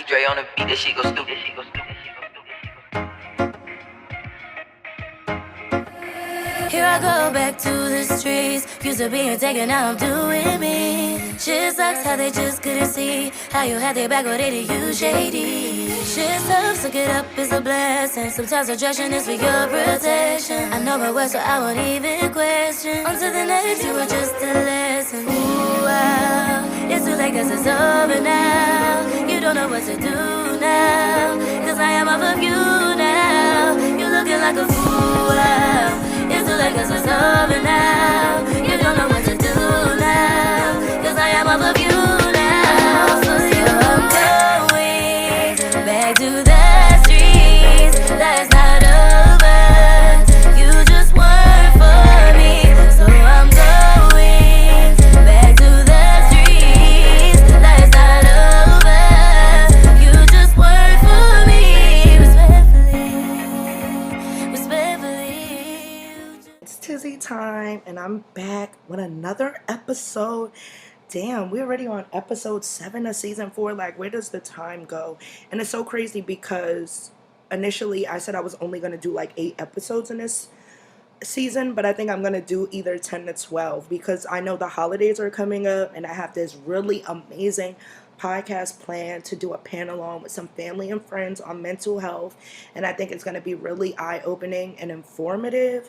Dre on the beat, this shit go stupid. Here I go back to the streets. Used to being taken, now I'm doing me. Shit sucks how they just couldn't see how you had their back, but they did you shady. Shit sucks, look it up, it's a blessing. Sometimes rejection is for your protection. I know my words, so I won't even question. On to the next, you were just a lesson. Ooh, wow, it's too late 'cause it's over now. You don't know what to do now, 'cause I am off of you now. You're looking like a fool, wow. It's too late 'cause it's over now. You don't know what to do now, 'cause I am off of you now. So I'm going back to the streets. That's not over. You just weren't for me. So I'm going back to the streets. That's not over. You just weren't for me. Respectfully. It's Tizzy time, and I'm back with another episode. Damn, we're already on episode 7 of season 4. Like, where does the time go? And it's so crazy because initially I said I was only going to do like 8 episodes in this season, but I think I'm going to do either 10 to 12 because I know the holidays are coming up and I have this really amazing podcast planned to do a panel on with some family and friends on mental health, and I think it's going to be really eye-opening and informative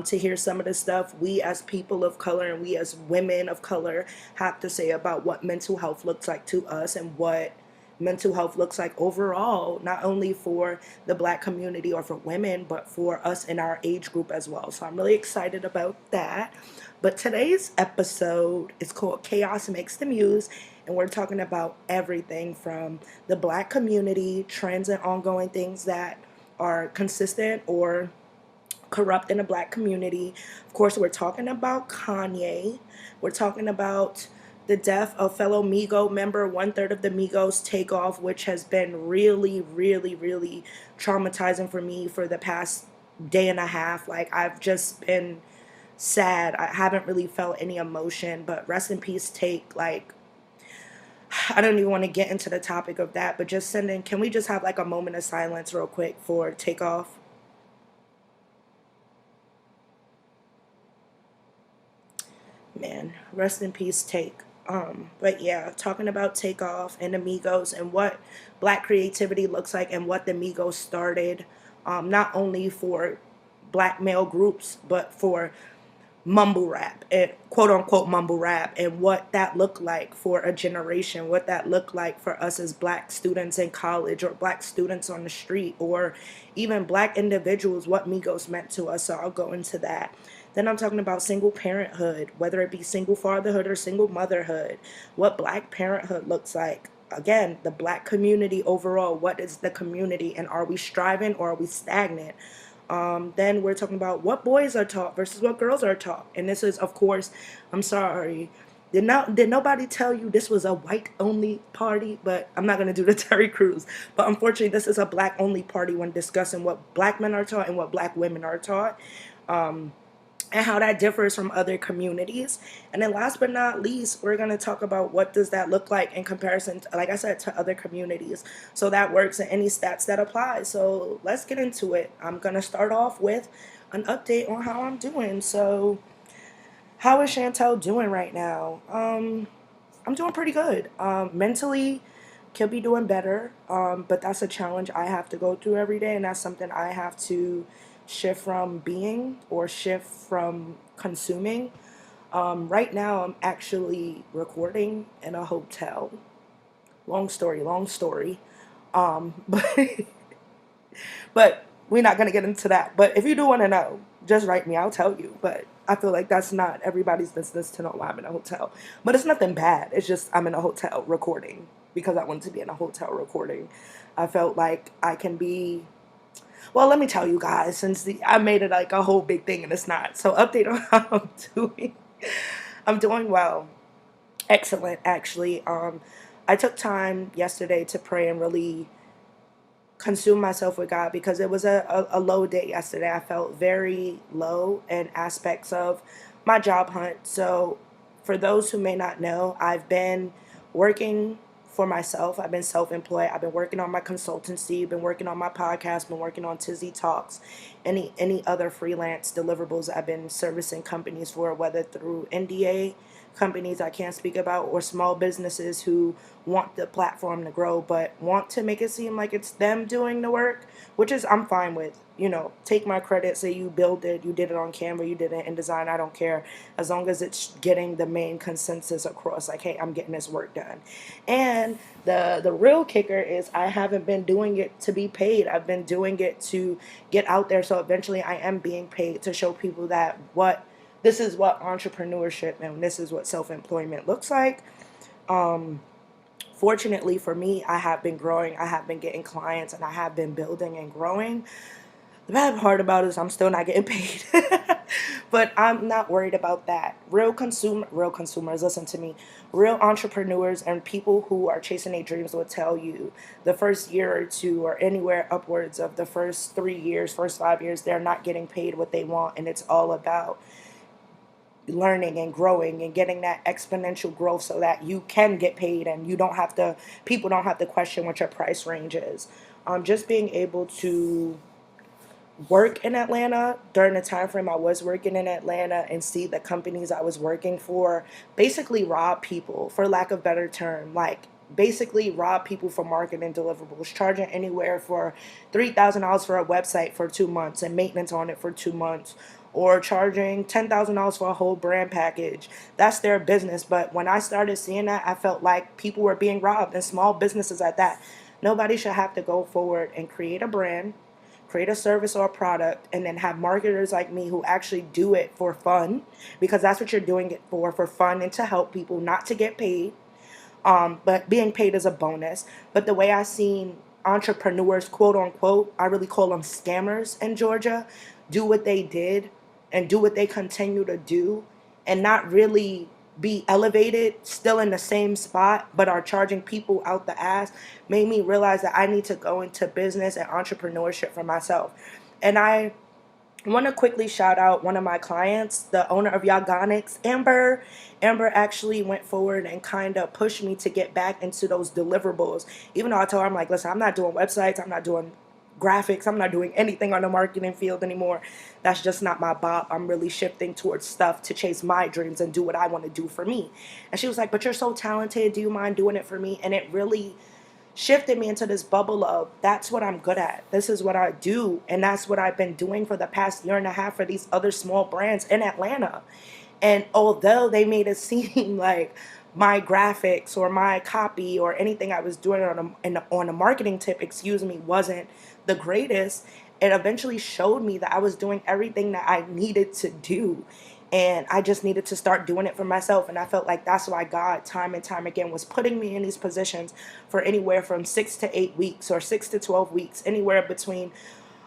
to hear some of the stuff we as people of color and we as women of color have to say about what mental health looks like to us and what mental health looks like overall, not only for the Black community or for women, but for us in our age group as well. So I'm really excited about that. But today's episode is called Chaos Makes the Muse, and we're talking about everything from the Black community, trends and ongoing things that are consistent or corrupt in the Black community. Of course, we're talking about Kanye. We're talking about the death of fellow Migo member, 1/3 of the Migos, Takeoff, which has been really, really, really traumatizing for me for the past day and a half. Like, I've just been sad. I haven't really felt any emotion, but rest in peace, Take. Like, I don't even want to get into the topic of that, but just can we just have like a moment of silence real quick for Takeoff? Man, rest in peace, Take. But yeah, talking about Takeoff and Amigos and what Black creativity looks like and what the Migos started, not only for Black male groups, but for mumble rap and quote unquote mumble rap, and what that looked like for a generation, what that looked like for us as Black students in college or Black students on the street or even Black individuals, what Migos meant to us. So I'll go into that. Then I'm talking about single parenthood, whether it be single fatherhood or single motherhood, what Black parenthood looks like. Again, the Black community overall, what is the community, and are we striving or are we stagnant? Then we're talking about what boys are taught versus what girls are taught. And this is, of course, I'm sorry, did nobody tell you this was a white-only party? But I'm not going to do the Terry Crews. But unfortunately, this is a Black-only party when discussing what Black men are taught and what Black women are taught. And how that differs from other communities. And then last but not least, we're going to talk about what does that look like in comparison, to, like I said, to other communities. So that works and any stats that apply. So let's get into it. I'm going to start off with an update on how I'm doing. So how is Chantel doing right now? I'm doing pretty good. Mentally, could be doing better. But that's a challenge I have to go through every day. And that's something I have to shift from being or shift from consuming. Right now I'm actually recording in a hotel. Long story. But but we're not gonna get into that. But if you do want to know, just write me, I'll tell you. But I feel like that's not everybody's business to know why I'm in a hotel. But it's nothing bad. It's just I'm in a hotel recording because I wanted to be in a hotel recording. I felt like I can be. Well, let me tell you guys, since I made it like a whole big thing and it's not. So update on how I'm doing. I'm doing well. Excellent, actually. I took time yesterday to pray and really consume myself with God because it was a low day yesterday. I felt very low in aspects of my job hunt. So for those who may not know, I've been working for myself. I've been self-employed. I've been working on my consultancy, been working on my podcast, been working on Tizzy Talks, any other freelance deliverables I've been servicing companies for, whether through NDA companies I can't speak about or small businesses who want the platform to grow but want to make it seem like it's them doing the work, which is I'm fine with. Take my credit, say you build it, you did it on Canva, you did it in design, I don't care. As long as it's getting the main consensus across, like, hey, I'm getting this work done. And the real kicker is I haven't been doing it to be paid. I've been doing it to get out there, so eventually I am being paid to show people that this is what entrepreneurship and this is what self-employment looks like. Fortunately for me, I have been growing, I have been getting clients, and I have been building and growing. The bad part about it is I'm still not getting paid. But I'm not worried about that. Real consumers, listen to me. Real entrepreneurs and people who are chasing their dreams will tell you the first year or two or anywhere upwards of the first 3 years, first 5 years, they're not getting paid what they want. And it's all about learning and growing and getting that exponential growth so that you can get paid and people don't have to question what your price range is. Just being able to work in Atlanta during the time frame I was working in Atlanta and see the companies I was working for basically rob people, for lack of better term, like basically rob people for marketing deliverables, charging anywhere for $3,000 for a website for 2 months and maintenance on it for 2 months, or charging $10,000 for a whole brand package. That's their business. But when I started seeing that, I felt like people were being robbed, and small businesses at that. Nobody should have to go forward and create a brand, create a service or a product, and then have marketers like me who actually do it for fun, because that's what you're doing it for fun and to help people, not to get paid. But being paid is a bonus. But the way I seen entrepreneurs, quote unquote, I really call them scammers in Georgia, do what they did and do what they continue to do and not really be elevated, still in the same spot, but are charging people out the ass, made me realize that I need to go into business and entrepreneurship for myself. And I want to quickly shout out one of my clients, the owner of Yagonics, Amber. Amber actually went forward and kind of pushed me to get back into those deliverables. Even though I told her, I'm like, listen, I'm not doing websites, I'm not doing graphics, I'm not doing anything on the marketing field anymore. That's just not my bop. I'm really shifting towards stuff to chase my dreams and do what I want to do for me. And she was like, but you're so talented, do you mind doing it for me? And it really shifted me into this bubble of that's what I'm good at. This is what I do. And that's what I've been doing for the past year and a half for these other small brands in Atlanta. And although they made it seem like my graphics or my copy or anything I was doing on a marketing tip, wasn't the greatest, it eventually showed me that I was doing everything that I needed to do. And I just needed to start doing it for myself. And I felt like that's why God, time and time again, was putting me in these positions for anywhere from 6 to 8 weeks or 6 to 12 weeks, anywhere between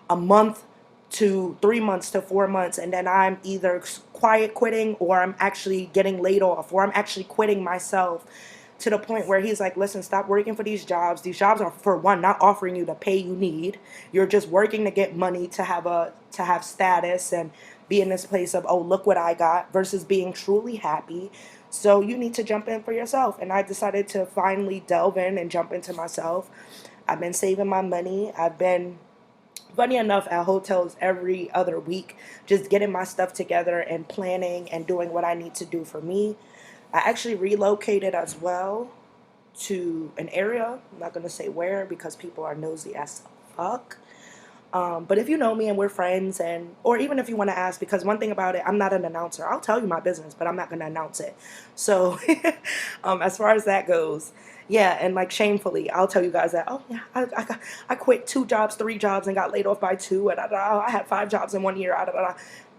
a month to 3 months to 4 months. And then I'm either quiet quitting or I'm actually getting laid off or I'm actually quitting myself, to the point where he's like, listen, stop working for these jobs. These jobs are, for one, not offering you the pay you need. You're just working to get money, to have status and be in this place of, oh, look what I got, versus being truly happy. So you need to jump in for yourself. And I decided to finally delve in and jump into myself. I've been saving my money. I've been, funny enough, at hotels every other week, just getting my stuff together and planning and doing what I need to do for me. I actually relocated as well to an area. I'm not going to say where because people are nosy as fuck. But if you know me and we're friends, or even if you want to ask, because one thing about it, I'm not an announcer. I'll tell you my business, but I'm not going to announce it. So as far as that goes, yeah, and like shamefully, I'll tell you guys that, oh yeah, I quit 2 jobs, 3 jobs and got laid off by 2. I had 5 jobs in 1 year.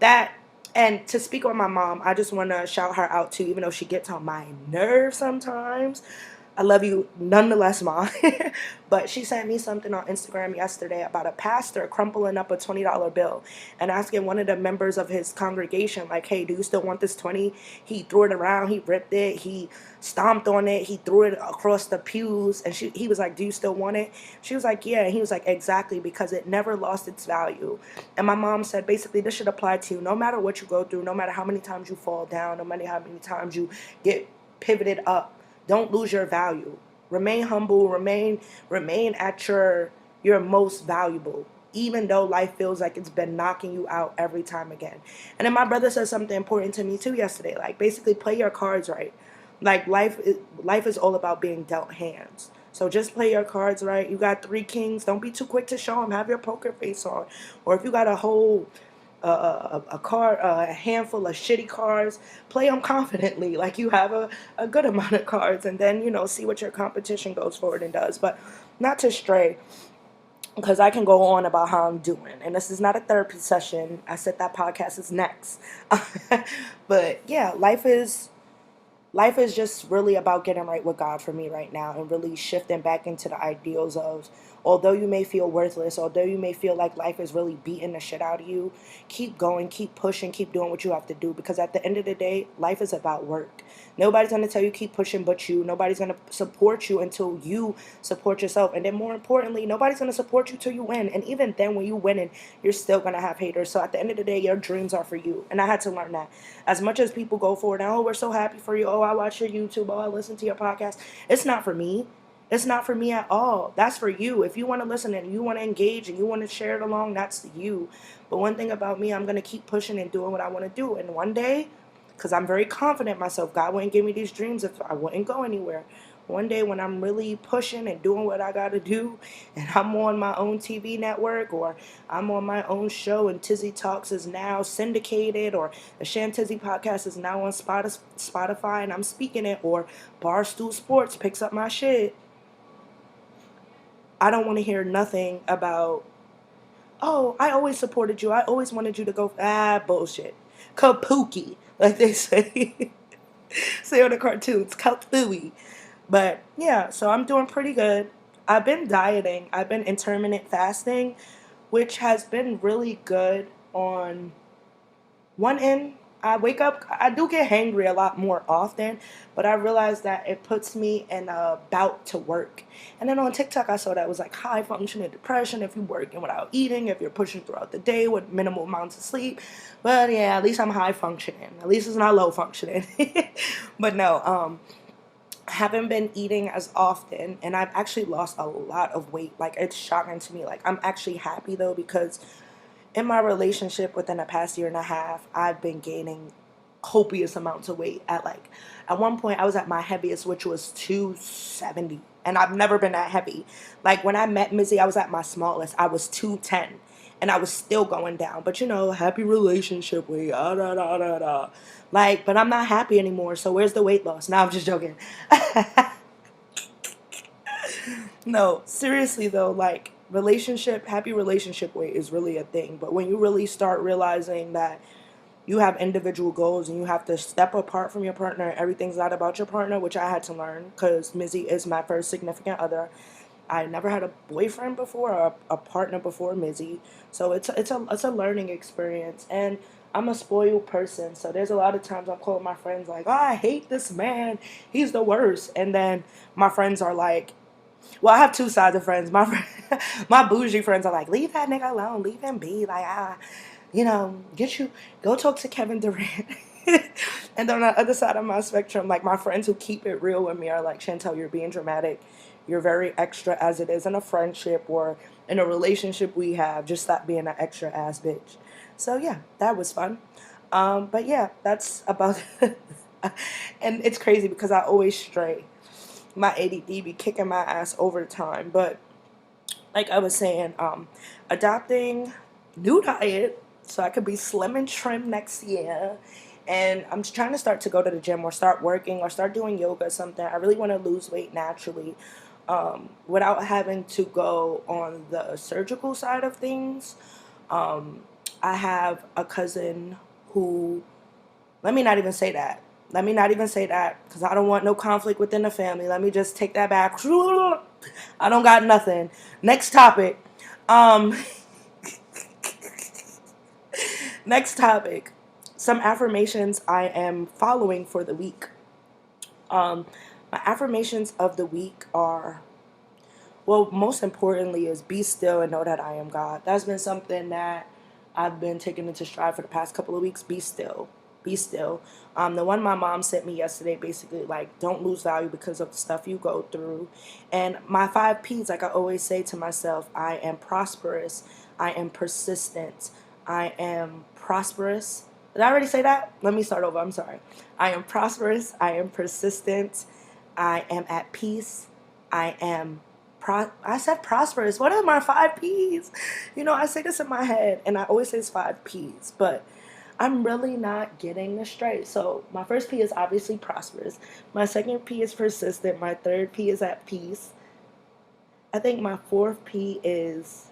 That. And to speak on my mom, I just want to shout her out too, even though she gets on my nerves sometimes. I love you nonetheless, Mom. But she sent me something on Instagram yesterday about a pastor crumpling up a $20 bill and asking one of the members of his congregation, like, hey, do you still want this 20? He threw it around, he ripped it, he stomped on it, he threw it across the pews, and he was like, do you still want it? She was like, yeah. And he was like, exactly, because it never lost its value. And my mom said, basically, this should apply to you no matter what you go through, no matter how many times you fall down, no matter how many times you get pivoted up. Don't lose your value. Remain humble, remain at your most valuable, even though life feels like it's been knocking you out every time again. And then my brother said something important to me too yesterday. Like, basically, play your cards right. Like, life is all about being dealt hands. So just play your cards right. You got three kings. Don't be too quick to show them. Have your poker face on. Or if you got a whole a handful of shitty cards, play them confidently, like you have a good amount of cards, and then, see what your competition goes forward and does. But not to stray, because I can go on about how I'm doing. And this is not a therapy session. I said that podcast is next. But yeah, life is just really about getting right with God for me right now, and really shifting back into the ideals of, although you may feel worthless, although you may feel like life is really beating the shit out of you, keep going, keep pushing, keep doing what you have to do, because at the end of the day, life is about work. Nobody's going to tell you keep pushing but you. Nobody's going to support you until you support yourself. And then more importantly, nobody's going to support you till you win. And even then, when you win, you're still going to have haters. So at the end of the day, your dreams are for you. And I had to learn that. As much as people go forward, oh, we're so happy for you. Oh, I watch your YouTube. Oh, I listen to your podcast. It's not for me. It's not for me at all. That's for you. If you want to listen and you want to engage and you want to share it along, that's you. But one thing about me, I'm going to keep pushing and doing what I want to do. And one day, because I'm very confident in myself, God wouldn't give me these dreams if I wouldn't go anywhere. One day when I'm really pushing and doing what I got to do, and I'm on my own TV network, or I'm on my own show, and Tizzy Talks is now syndicated, or the Chantizzy Podcast is now on Spotify and I'm speaking it, or Barstool Sports picks up my shit, I don't want to hear nothing about, oh, I always supported you. I always wanted you to go. Bullshit. Kapuki, like they say. Say on the cartoons. Kalthui. But yeah, so I'm doing pretty good. I've been dieting. I've been intermittent fasting, which has been really good on one end. I wake up, I do get hangry a lot more often, but I realize that it puts me in a bout to work. And then on TikTok, I saw that it was like high functioning depression if you're working without eating, if you're pushing throughout the day with minimal amounts of sleep. But yeah, at least I'm high functioning. At least it's not low functioning. But no, I haven't been eating as often, and I've actually lost a lot of weight. Like, it's shocking to me. Like, I'm actually happy though, because in my relationship within the past year and a half, I've been gaining copious amounts of weight. At one point, I was at my heaviest, which was 270, and I've never been that heavy. Like, when I met Mizzy, I was at my smallest. I was 210, and I was still going down. But happy relationship weight, da da da da da. Like, but I'm not happy anymore. So where's the weight loss? Now I'm just joking. No, seriously though, like, happy relationship weight is really a thing. But when you really start realizing that you have individual goals and you have to step apart from your partner, everything's not about your partner, which I had to learn, because Mizzy is my first significant other. I never had a boyfriend before, or a partner before Mizzy. So it's a learning experience. And I'm a spoiled person, so there's a lot of times I'm calling my friends like, oh, I hate this man, he's the worst. And then my friends are like, well, I have two sides of friends. My bougie friends are like, leave that nigga alone, leave him be. Like, go talk to Kevin Durant. And then on the other side of my spectrum, like, my friends who keep it real with me are like, Chantel, you're being dramatic. You're very extra as it is in a friendship or in a relationship we have. Just stop being an extra ass bitch. So yeah, that was fun. But yeah, that's about and it's crazy because I always stray. My ADD be kicking my ass over time. But like I was saying, adopting new diet so I could be slim and trim next year. And I'm just trying to start to go to the gym or start working or start doing yoga or something. I really want to lose weight naturally, without having to go on the surgical side of things. I have a cousin who, let me not even say that. Let me not even say that, because I don't want no conflict within the family. Let me just take that back. I don't got nothing. Next topic. Next topic. Some affirmations I am following for the week. My affirmations of the week are, well, most importantly is be still and know that I am God. That's been something that I've been taking into stride for the past couple of weeks. Be still. be still. The one my mom sent me yesterday, basically like, don't lose value because of the stuff you go through. And my 5 P's, like I always say to myself, I am prosperous, I am persistent, I am prosperous. Did I already say that? Let me start over. I'm sorry. I am prosperous, I am persistent, I am at peace, I am I said prosperous. What are my 5 P's? I say this in my head, and I always say it's 5 P's, but I'm really not getting this straight. So my first P is obviously prosperous. My second P is persistent. My third P is at peace. I think my fourth P is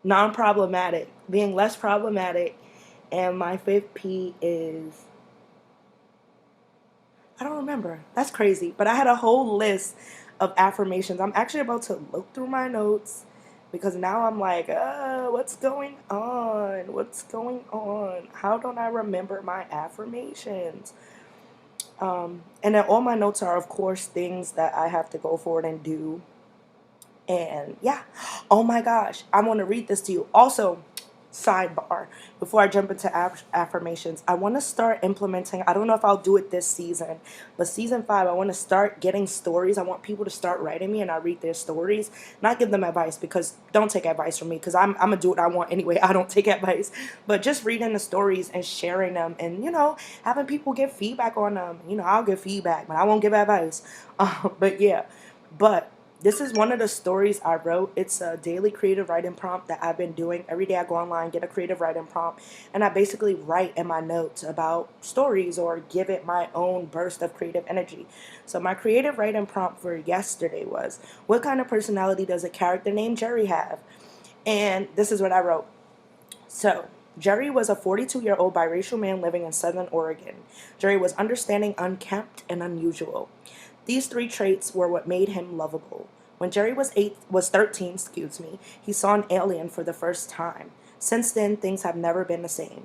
non-problematic, being less problematic. And my fifth P is, I don't remember. That's crazy. But I had a whole list of affirmations. I'm actually about to look through my notes because now I'm like, what's going on? What's going on? How don't I remember my affirmations? And then all my notes are, of course, things that I have to go forward and do. And yeah, oh my gosh, I want to read this to you. Also, sidebar, before I jump into affirmations, I want to start implementing, I don't know if I'll do it this season, but season 5, I want to start getting stories. I want people to start writing me and I read their stories, not give them advice, because don't take advice from me, because I'm going to do what I want anyway. I don't take advice, but just reading the stories and sharing them and, having people give feedback on them. I'll give feedback, but I won't give advice. But yeah, but this is one of the stories I wrote. It's a daily creative writing prompt that I've been doing. Every day I go online, get a creative writing prompt, and I basically write in my notes about stories or give it my own burst of creative energy. So my creative writing prompt for yesterday was, what kind of personality does a character named Jerry have? And this is what I wrote. So, Jerry was a 42-year-old biracial man living in Southern Oregon. Jerry was understanding, unkempt, and unusual. These 3 traits were what made him lovable. When Jerry was 13, he saw an alien for the first time. Since then, things have never been the same.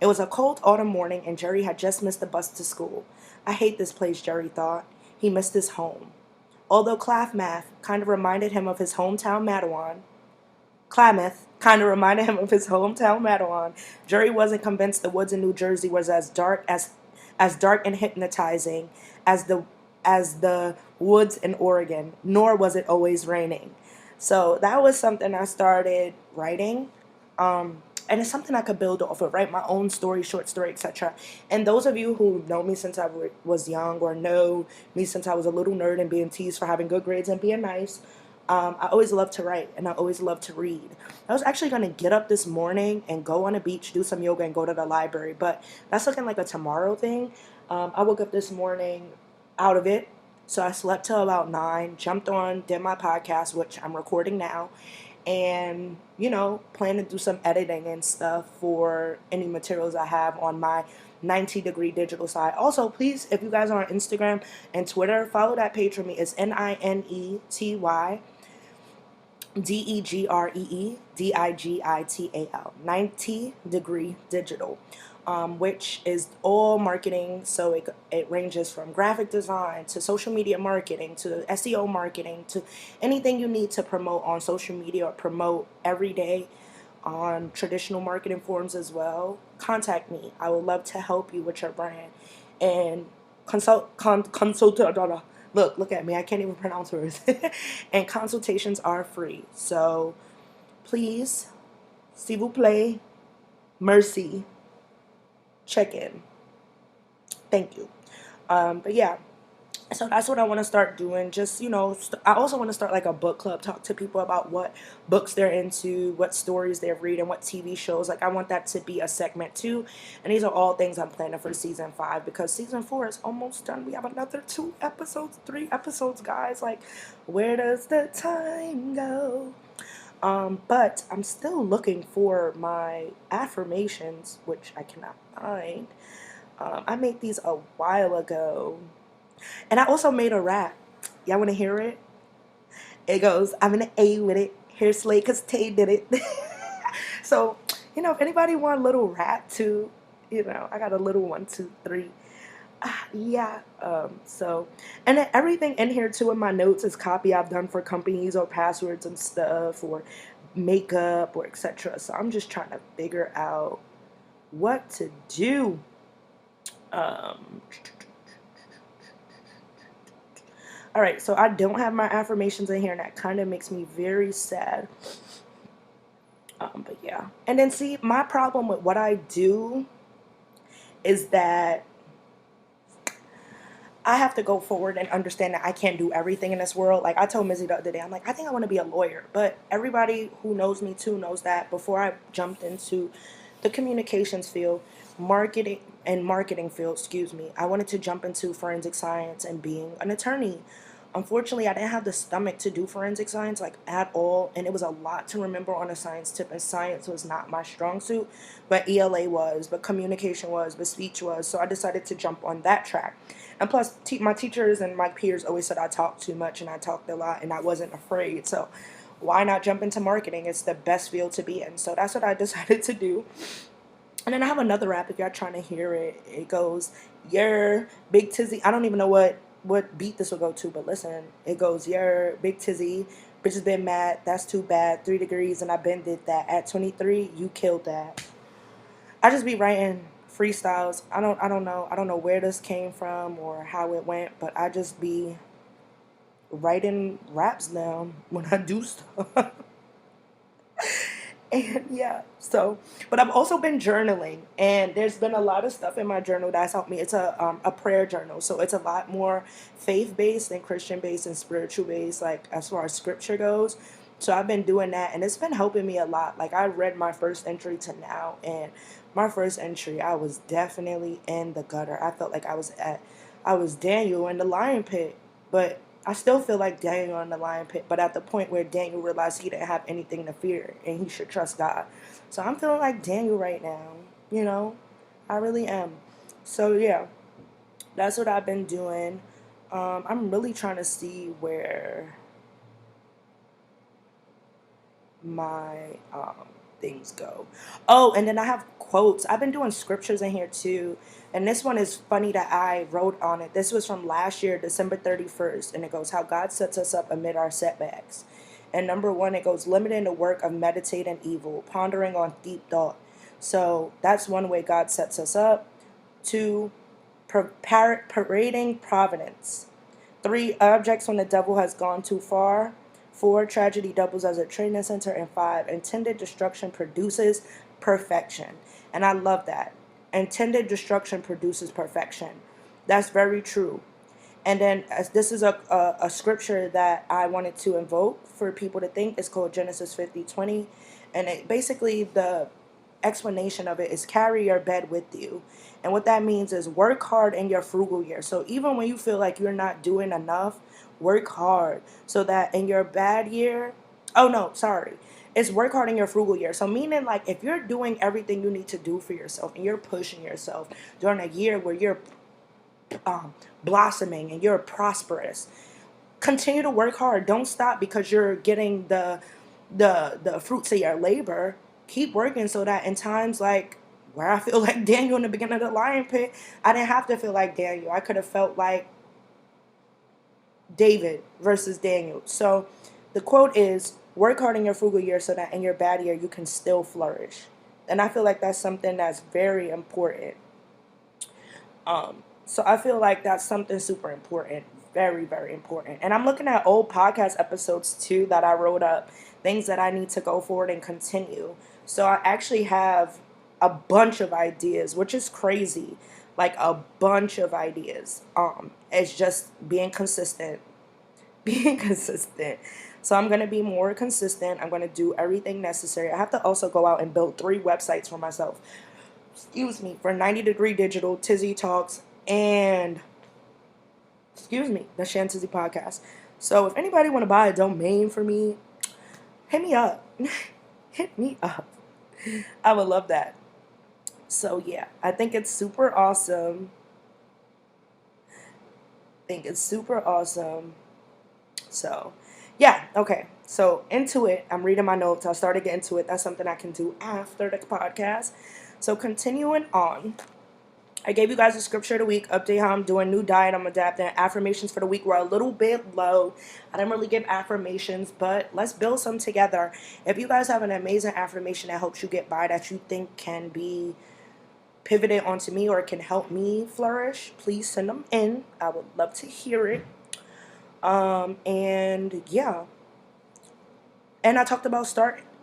It was a cold autumn morning, and Jerry had just missed the bus to school. I hate this place, Jerry thought. He missed his home. Although Klamath kind of reminded him of his hometown Mattawan, Jerry wasn't convinced the woods in New Jersey was as dark and hypnotizing as the woods in Oregon, nor was it always raining. So that was something I started writing. And it's something I could build off of, write my own story, short story, etc. And those of you who know me since I was young, or know me since I was a little nerd and being teased for having good grades and being nice, I always love to write and I always love to read. I was actually going to get up this morning and go on a beach, do some yoga, and go to the library, but that's looking like a tomorrow thing. I woke up this morning out of it, so I slept till about 9, jumped on, did my podcast, which I'm recording now, and, plan to do some editing and stuff for any materials I have on my 90-degree digital side. Also, please, if you guys are on Instagram and Twitter, follow that page for me. It's NINETYDEGREEDIGITAL, 90-degree digital. Which is all marketing. So it ranges from graphic design to social media marketing to SEO marketing to anything you need to promote on social media or promote every day on traditional marketing forums as well. Contact me. I would love to help you with your brand. And look at me. I can't even pronounce words. And consultations are free. So please, s'il vous plaît, merci. Check in. Thank you. But yeah, so that's what I want to start doing. Just, I also want to start like a book club, talk to people about what books they're into, what stories they're reading, what TV shows. Like, I want that to be a segment too. And these are all things I'm planning for season 5, because season 4 is almost done. We have another 3 episodes, guys. Like, where does the time go? But I'm still looking for my affirmations, which I cannot find. I made these a while ago. And I also made a rap. Y'all want to hear it? It goes, I'm in an A with it. Hair slay because Tay did it. So, if anybody want a little rap too, I got a little 1, 2, 3. Yeah. So, and then everything in here too in my notes is copy I've done for companies or passwords and stuff or makeup or etc. So I'm just trying to figure out what to do. Um, all right, so I don't have my affirmations in here, and that kind of makes me very sad. But yeah. And then see, my problem with what I do is that I have to go forward and understand that I can't do everything in this world. Like I told Mizzy the other day, I'm like, I think I want to be a lawyer. But everybody who knows me too knows that before I jumped into the communications field, marketing field, excuse me, I wanted to jump into forensic science and being an attorney. Unfortunately, I didn't have the stomach to do forensic science like at all, and it was a lot to remember on a science tip, and science was not my strong suit, but ELA was, but communication was, but speech was, so I decided to jump on that track. And plus, my teachers and my peers always said I talked too much and I talked a lot and I wasn't afraid, so why not jump into marketing? It's the best field to be in, so that's what I decided to do. And then I have another rap, if y'all trying to hear it. It goes, "Yer, Big Tizzy." I don't even know what beat this will go to, but listen. It goes, "Yer, Big Tizzy. Bitches been mad. That's too bad. 3 degrees and I been did that. At 23, you killed that." I just be writing freestyles. I don't know. I don't know where this came from or how it went, but I just be writing raps down when I do stuff. And yeah, so, but I've also been journaling, and there's been a lot of stuff in my journal that's helped me. It's a prayer journal, so it's a lot more faith based and Christian based and spiritual based, like as far as scripture goes. So I've been doing that, and it's been helping me a lot. Like I read my first entry to now, and my first entry, I was definitely in the gutter. I felt like I was Daniel in the lion pit, but I still feel like Daniel in the lion pit, but at the point where Daniel realized he didn't have anything to fear and he should trust God. So I'm feeling like Daniel right now, you know? I really am. So yeah, that's what I've been doing. I'm really trying to see where my things go. Oh, and then I have quotes. I've been doing scriptures in here too. And this one is funny that I wrote on it. This was from last year, December 31st. And it goes, "How God sets us up amid our setbacks." And number one, it goes, "Limiting the work of meditating evil, pondering on deep thought." So that's one way God sets us up. Two, parading providence. Three, objects when the devil has gone too far. Four, tragedy doubles as a training center. And five, intended destruction produces perfection. And I love that. Intended destruction produces perfection. That's very true. And then as this is a scripture that I wanted to invoke for people to think. It's called Genesis 50:20. And it basically, the explanation of it is carry your bed with you. And what that means is work hard in your frugal year. So even when you feel like you're not doing enough, work hard so that in your bad year, oh no, sorry. It's work hard in your frugal year. So meaning like if you're doing everything you need to do for yourself and you're pushing yourself during a year where you're blossoming and you're prosperous, continue to work hard. Don't stop because you're getting the fruits of your labor. Keep working so that in times like where I feel like Daniel in the beginning of the lion pit, I didn't have to feel like Daniel. I could have felt like David versus Daniel. So the quote is, "Work hard in your frugal year so that in your bad year you can still flourish." And I feel like that's something that's very important. So I feel like that's something super important. Very, very important. And I'm looking at old podcast episodes too that I wrote up, things that I need to go forward and continue. So I actually have a bunch of ideas, which is crazy. Like a bunch of ideas. It's just being consistent. Being consistent. So I'm going to be more consistent. I'm going to do everything necessary. I have to also go out and build 3 websites for myself. Excuse me, for 90 Degree Digital, Tizzy Talks, and the Chantizzy Podcast. So if anybody want to buy a domain for me, hit me up. Hit me up. I would love that. So yeah, I think it's super awesome. So yeah, okay. So into it, I'm reading my notes. I started getting to it. That's something I can do after the podcast. So continuing on. I gave you guys a scripture of the week, update how I'm doing, new diet I'm adapting. Affirmations for the week were a little bit low. I didn't really give affirmations, but let's build some together. If you guys have an amazing affirmation that helps you get by, that you think can be pivoted onto me or can help me flourish, please send them in. I would love to hear it. And yeah. And I talked about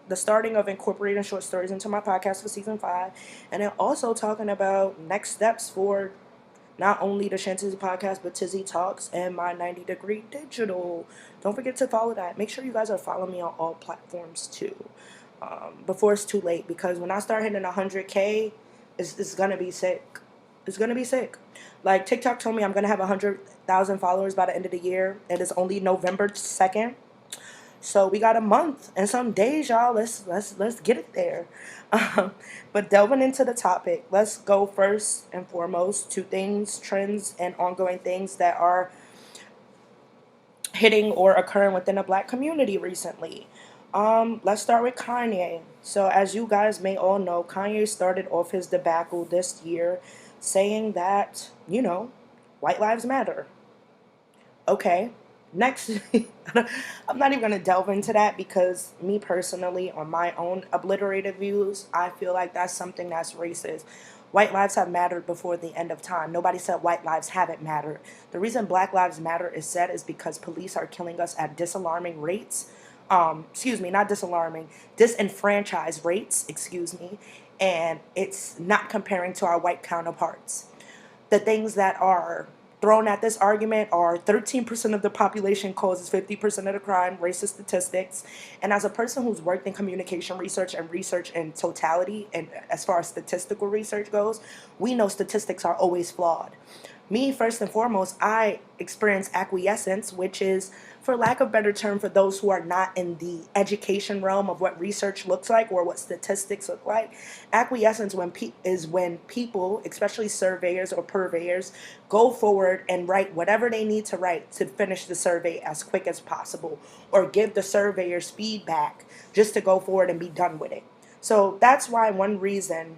the starting of incorporating short stories into my podcast for season 5. And then also talking about next steps for not only the Chantizzy Podcast, but Tizzy Talks and my 90-degree digital. Don't forget to follow that. Make sure you guys are following me on all platforms too. Before it's too late, because when I start hitting 100K, it's gonna be sick. It's gonna be sick. Like TikTok told me I'm gonna have 100,000 followers by the end of the year. It is only November 2nd. So we got a month and some days, y'all. Let's get it there. But delving into the topic, let's go first and foremost to things, trends, and ongoing things that are hitting or occurring within the black community recently. Let's start with Kanye. So as you guys may all know, Kanye started off his debacle this year saying that, white lives matter. Okay. Next, I'm not even going to delve into that because me personally, on my own obliterated views, I feel like that's something that's racist. White lives have mattered before the end of time. Nobody said white lives haven't mattered. The reason Black Lives Matter is said is because police are killing us at disalarming rates. Not disalarming, disenfranchised rates, and it's not comparing to our white counterparts. The things that are thrown at this argument are 13% of the population causes 50% of the crime, racist statistics. And as a person who's worked in communication research and research in totality, and as far as statistical research goes, we know statistics are always flawed. Me, first and foremost, I experience acquiescence, which is, for lack of a better term, for those who are not in the education realm of what research looks like or what statistics look like. Acquiescence is when people, especially surveyors or purveyors, go forward and write whatever they need to write to finish the survey as quick as possible, or give the surveyors feedback just to go forward and be done with it. So that's why one reason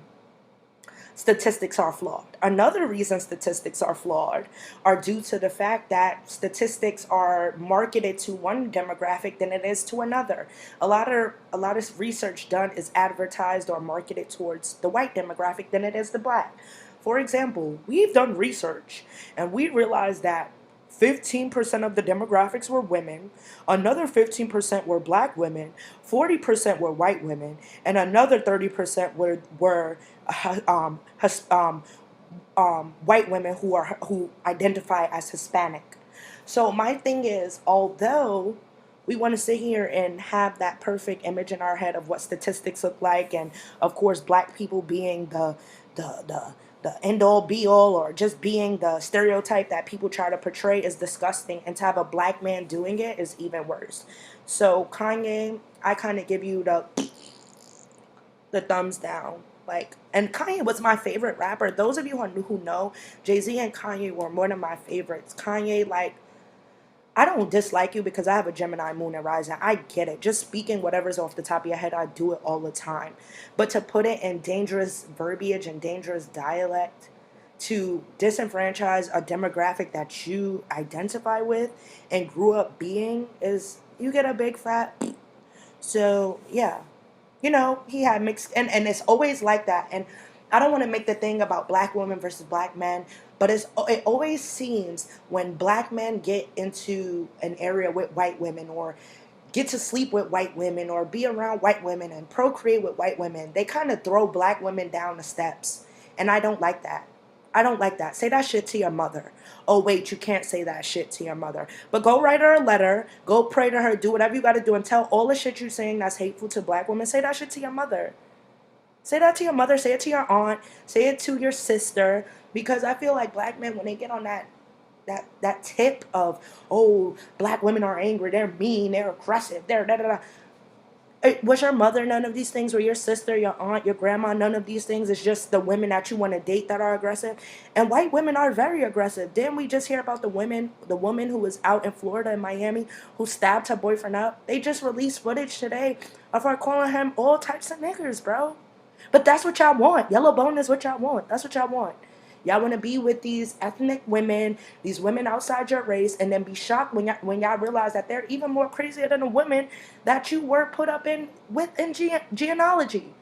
statistics are flawed. Another reason statistics are flawed are due to the fact that statistics are marketed to one demographic than it is to another. A lot of research done is advertised or marketed towards the white demographic than it is the black. For example, we've done research and we realized that 15% of the demographics were women, another 15% were black women, 40% were white women, and another 30% were white women who identify as Hispanic. So my thing is, although we want to sit here and have that perfect image in our head of what statistics look like, and of course black people being the end all be all, or just being the stereotype that people try to portray, is disgusting, and to have a black man doing it is even worse. So Kanye, I kind of give you the thumbs down. And Kanye was my favorite rapper. Those of you who know, Jay-Z and Kanye were one of my favorites. Kanye, I don't dislike you because I have a Gemini moon and rising. I get it. Just speaking whatever's off the top of your head, I do it all the time. But to put it in dangerous verbiage and dangerous dialect, to disenfranchise a demographic that you identify with and grew up being, is, you get a big fat. So yeah, he had mixed, and it's always like that. And I don't want to make the thing about black women versus black men, but it always seems when black men get into an area with white women, or get to sleep with white women, or be around white women and procreate with white women, they kind of throw black women down the steps. And I don't like that. I don't like that. Say that shit to your mother. Oh, wait, you can't say that shit to your mother. But go write her a letter. Go pray to her. Do whatever you got to do and tell all the shit you're saying that's hateful to black women. Say that shit to your mother. Say that to your mother. Say it to your aunt. Say it to your sister. Because I feel like black men, when they get on that tip of, oh, black women are angry, they're mean, they're aggressive, they're da-da-da. Was your mother none of these things? Or your sister, your aunt, your grandma, none of these things? It's just the women that you want to date that are aggressive. And white women are very aggressive. Didn't we just hear about the woman who was out in Florida and Miami who stabbed her boyfriend up? They just released footage today of her calling him all types of niggers, bro. But that's what y'all want. Yellow bone is what y'all want. That's what y'all want. Y'all want to be with these ethnic women, these women outside your race, and then be shocked when y'all realize that they're even more crazier than the women that you were put up in genealogy.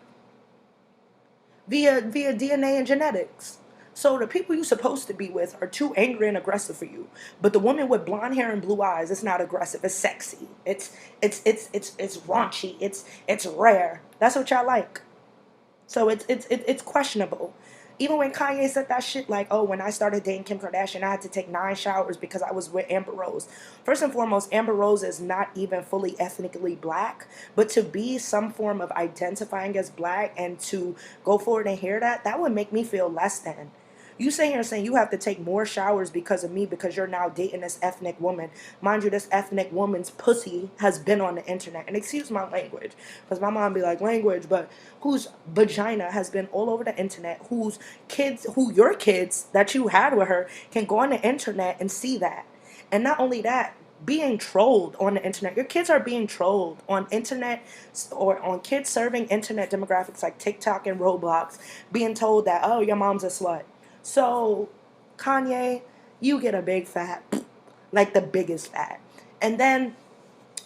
via DNA and genetics. So the people you're supposed to be with are too angry and aggressive for you. But the woman with blonde hair and blue eyes, it's not aggressive. It's sexy. It's raunchy. It's rare. That's what y'all like. So it's questionable. Even when Kanye said that shit, like, oh, when I started dating Kim Kardashian, I had to take 9 showers because I was with Amber Rose. First and foremost, Amber Rose is not even fully ethnically black, but to be some form of identifying as black and to go forward and hear that, that would make me feel less than. You sit here saying you have to take more showers because of me because you're now dating this ethnic woman. Mind you, this ethnic woman's pussy has been on the internet. And excuse my language, because my mom be like, language, but whose vagina has been all over the internet, whose kids, who your kids that you had with her can go on the internet and see that. And not only that, being trolled on the internet. Your kids are being trolled on internet or on kids serving internet demographics like TikTok and Roblox, being told that, oh, your mom's a slut. So, Kanye, you get a big fat, like the biggest fat. And then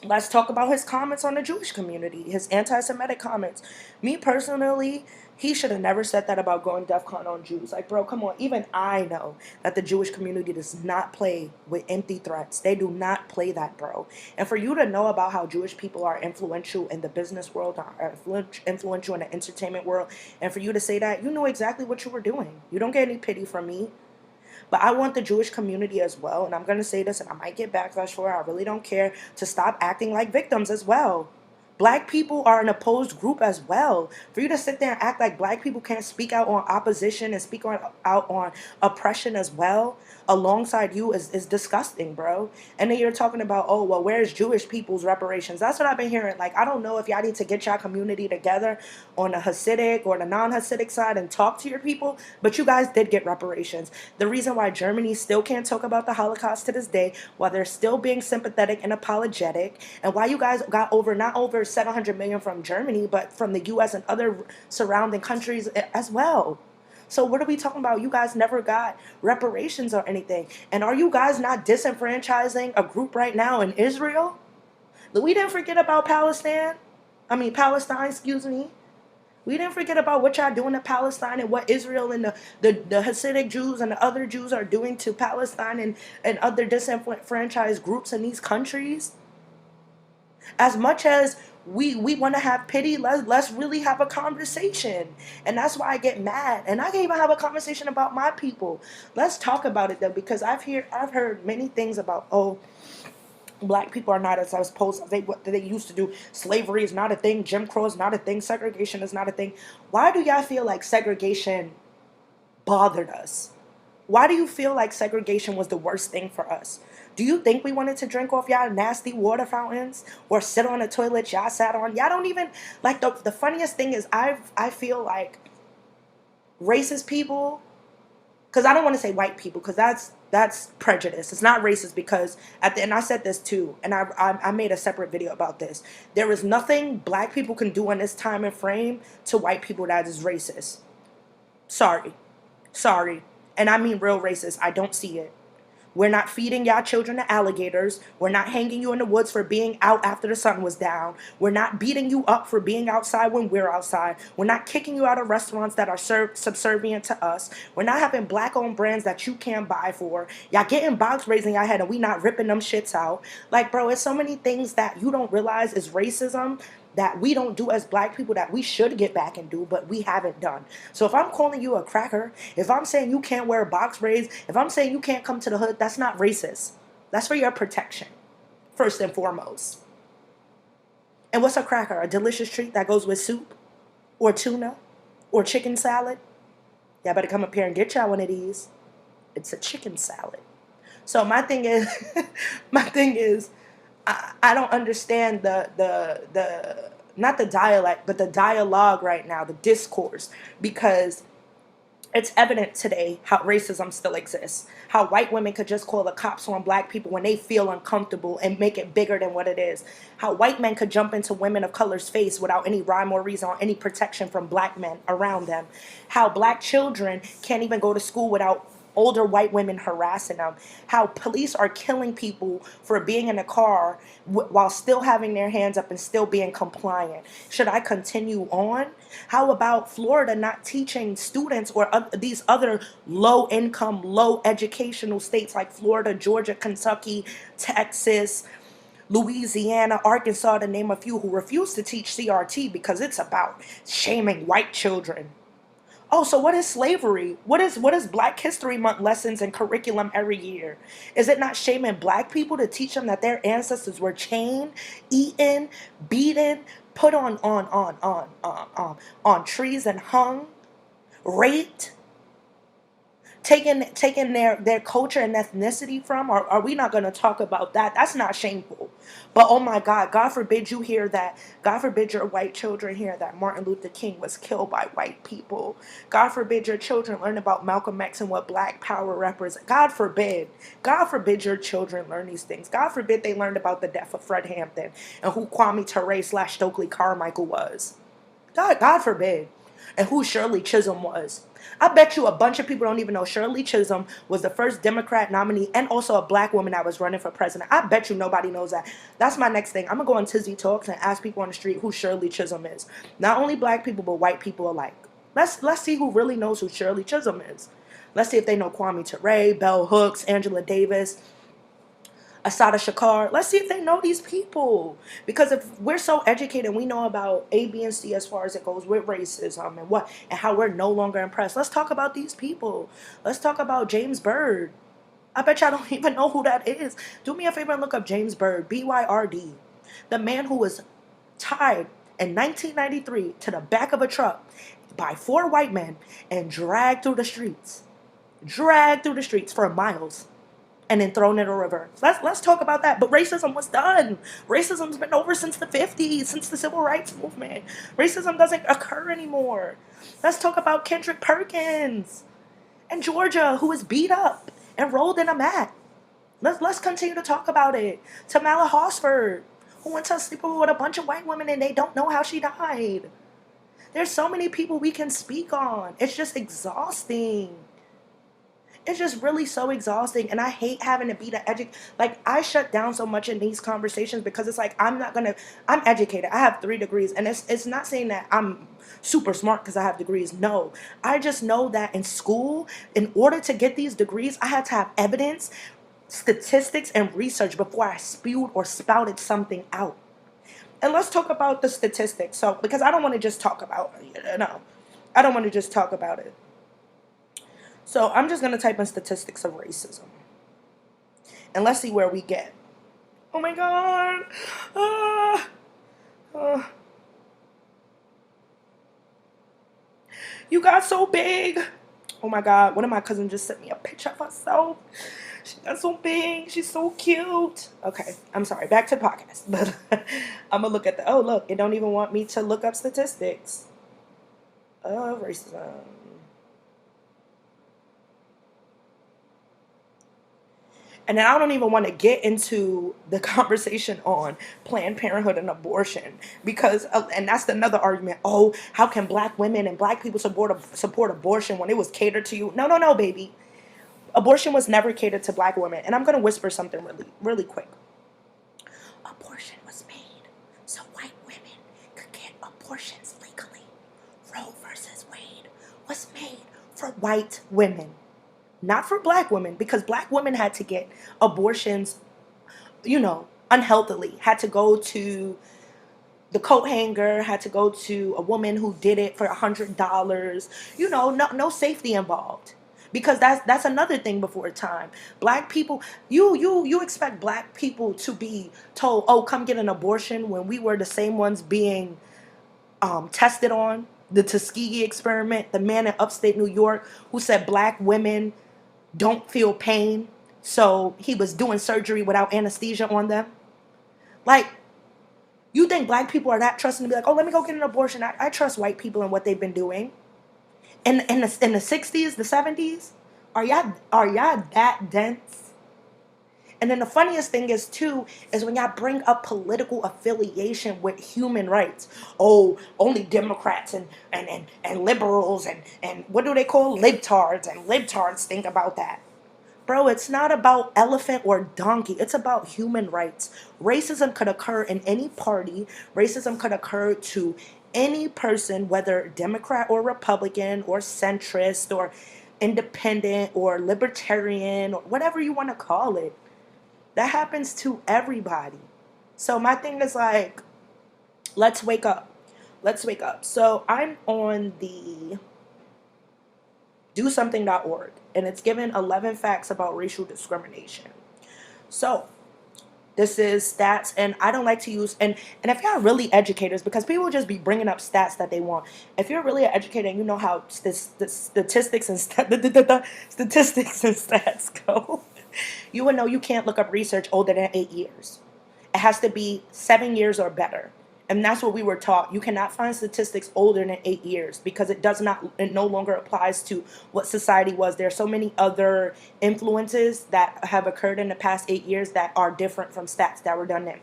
let's talk about his comments on the Jewish community, his anti-Semitic comments. Me personally, he should have never said that about going DEFCON on Jews. Like, bro, come on. Even I know that the Jewish community does not play with empty threats. They do not play that, bro. And for you to know about how Jewish people are influential in the business world, are influential in the entertainment world, and for you to say that, you know exactly what you were doing. You don't get any pity from me. But I want the Jewish community as well, and I'm going to say this, and I might get backlash for it, I really don't care, to stop acting like victims as well. Black people are an opposed group as well. For you to sit there and act like black people can't speak out on opposition and speak out on oppression as well, alongside you is disgusting, bro. And then you're talking about, oh, well, where's Jewish people's reparations? That's what I've been hearing. Like, I don't know if y'all need to get y'all community together on the Hasidic or the non-Hasidic side and talk to your people, but you guys did get reparations. The reason why Germany still can't talk about the Holocaust to this day, while they're still being sympathetic and apologetic, and why you guys got not over 700 million from Germany, but from the U.S. and other surrounding countries as well. So what are we talking about? You guys never got reparations or anything. And are you guys not disenfranchising a group right now in Israel? We didn't forget about Palestine, excuse me. We didn't forget about what y'all doing to Palestine and what Israel and the Hasidic Jews and the other Jews are doing to Palestine and other disenfranchised groups in these countries. As much as we want to have pity, let's really have a conversation. And that's why I get mad. And I can even have a conversation about my people. Let's talk about it though, because I've heard many things about, oh, black people are not as opposed as what they used to do. Slavery is not a thing. Jim Crow is not a thing. Segregation is not a thing. Why do y'all feel like segregation bothered us? Why do you feel like segregation was the worst thing for us? Do you think we wanted to drink off y'all nasty water fountains or sit on the toilet y'all sat on? Y'all don't even, like, the funniest thing is I feel like racist people, because I don't want to say white people, because that's prejudice. It's not racist, because and I said this too, and I made a separate video about this. There is nothing black people can do in this time and frame to white people that is racist. Sorry. And I mean real racist. I don't see it. We're not feeding y'all children to alligators. We're not hanging you in the woods for being out after the sun was down. We're not beating you up for being outside when we're outside. We're not kicking you out of restaurants that are subservient to us. We're not having black-owned brands that you can't buy for. Y'all getting box raising your head and we not ripping them shits out. Like, bro, it's so many things that you don't realize is racism that we don't do as black people that we should get back and do, but we haven't done. So if I'm calling you a cracker, if I'm saying you can't wear box braids, if I'm saying you can't come to the hood, that's not racist. That's for your protection, first and foremost. And what's a cracker? A delicious treat that goes with soup or tuna or chicken salad? Y'all better come up here and get y'all one of these. It's a chicken salad. So my thing is, I don't understand the not the dialect, but the dialogue right now, the discourse, because it's evident today how racism still exists. How white women could just call the cops on black people when they feel uncomfortable and make it bigger than what it is. How white men could jump into women of color's face without any rhyme or reason or any protection from black men around them. How black children can't even go to school without older white women harassing them, how police are killing people for being in a car while still having their hands up and still being compliant. Should I continue on? How about Florida not teaching students, or these other low income, low educational states like Florida, Georgia, Kentucky, Texas, Louisiana, Arkansas, to name a few, who refuse to teach CRT because it's about shaming white children? Oh, so what is slavery? What is Black History Month lessons and curriculum every year? Is it not shaming black people to teach them that their ancestors were chained, eaten, beaten, put on trees and hung, raped, taking their culture and ethnicity from? Or are we not going to talk about that? That's not shameful. But oh my God, God forbid you hear that. God forbid your white children hear that Martin Luther King was killed by white people. God forbid your children learn about Malcolm X and what black power represents. God forbid. God forbid your children learn these things. God forbid they learned about the death of Fred Hampton and who Kwame Ture / Stokely Carmichael was. God forbid. And who Shirley Chisholm was. I bet you a bunch of people don't even know Shirley Chisholm was the first Democrat nominee and also a black woman that was running for president. I bet you nobody knows that. That's my next thing. I'm going to go on Tizzy Talks and ask people on the street who Shirley Chisholm is. Not only black people, but white people alike. Let's see who really knows who Shirley Chisholm is. Let's see if they know Kwame Ture, Bell Hooks, Angela Davis, Asada Shakar. Let's see if they know these people. Because if we're so educated and we know about A, B, and C as far as it goes with racism and how we're no longer impressed, let's talk about these people. Let's talk about James Byrd. I bet y'all don't even know who that is. Do me a favor and look up James Byrd, Byrd. The man who was tied in 1993 to the back of a truck by 4 white men and dragged through the streets for miles, and then thrown in a river. Let's talk about that. But racism was done. Racism's been over since the 50s, since the Civil Rights Movement. Racism doesn't occur anymore. Let's talk about Kendrick Perkins in Georgia, who was beat up and rolled in a mat. Let's continue to talk about it. Tamala Hosford, who went to sleep with a bunch of white women and they don't know how she died. There's so many people we can speak on. It's just exhausting. It's just really so exhausting, and I hate having to be like, I shut down so much in these conversations because it's like, I'm educated. I have 3 degrees, and it's not saying that I'm super smart because I have degrees. No, I just know that in school, in order to get these degrees, I had to have evidence, statistics, and research before I spewed or spouted something out. And let's talk about the statistics. So, because I don't want to just talk about it. No, I don't want to just talk about it. So I'm just going to type in statistics of racism. And let's see where we get. Oh my God. You got so big. Oh my God. One of my cousins just sent me a picture of herself. She got so big. She's so cute. Okay. I'm sorry. Back to the podcast. But I'm going to look at oh, look. It don't even want me to look up statistics of racism. And then I don't even want to get into the conversation on Planned Parenthood and abortion because, and that's another argument. Oh, how can black women and black people support abortion when it was catered to you? No, baby. Abortion was never catered to black women. And I'm going to whisper something really, really quick. Abortion was made so white women could get abortions legally. Roe versus Wade was made for white women. Not for black women, because black women had to get abortions, unhealthily. Had to go to the coat hanger, had to go to a woman who did it for $100. No safety involved. Because that's another thing before time. Black people, you expect black people to be told, oh, come get an abortion when we were the same ones being tested on. The Tuskegee experiment, the man in upstate New York who said black women don't feel pain, so he was doing surgery without anesthesia on them. Like, you think black people are that trusting to be like, oh, let me go get an abortion? I trust white people and what they've been doing. In the 60s, the 70s, are y'all that dense? And then the funniest thing is too, is when y'all bring up political affiliation with human rights. Oh, only Democrats and liberals and what do they call libtards, and libtards think about that. Bro, it's not about elephant or donkey. It's about human rights. Racism could occur in any party. Racism could occur to any person, whether Democrat or Republican or centrist or independent or libertarian or whatever you want to call it. That happens to everybody. So my thing is like, let's wake up. Let's wake up. So I'm on the dosomething.org, and it's given 11 facts about racial discrimination. So this is stats, and I don't like to use, and if y'all really educators, because people just be bringing up stats that they want. If you're really an educator and you know how statistics and statistics and stats go, you would know you can't look up research older than 8 years. It has to be 7 years or better. And that's what we were taught. You cannot find statistics older than 8 years because it no longer applies to what society was. There are so many other influences that have occurred in the past 8 years that are different from stats that were done then.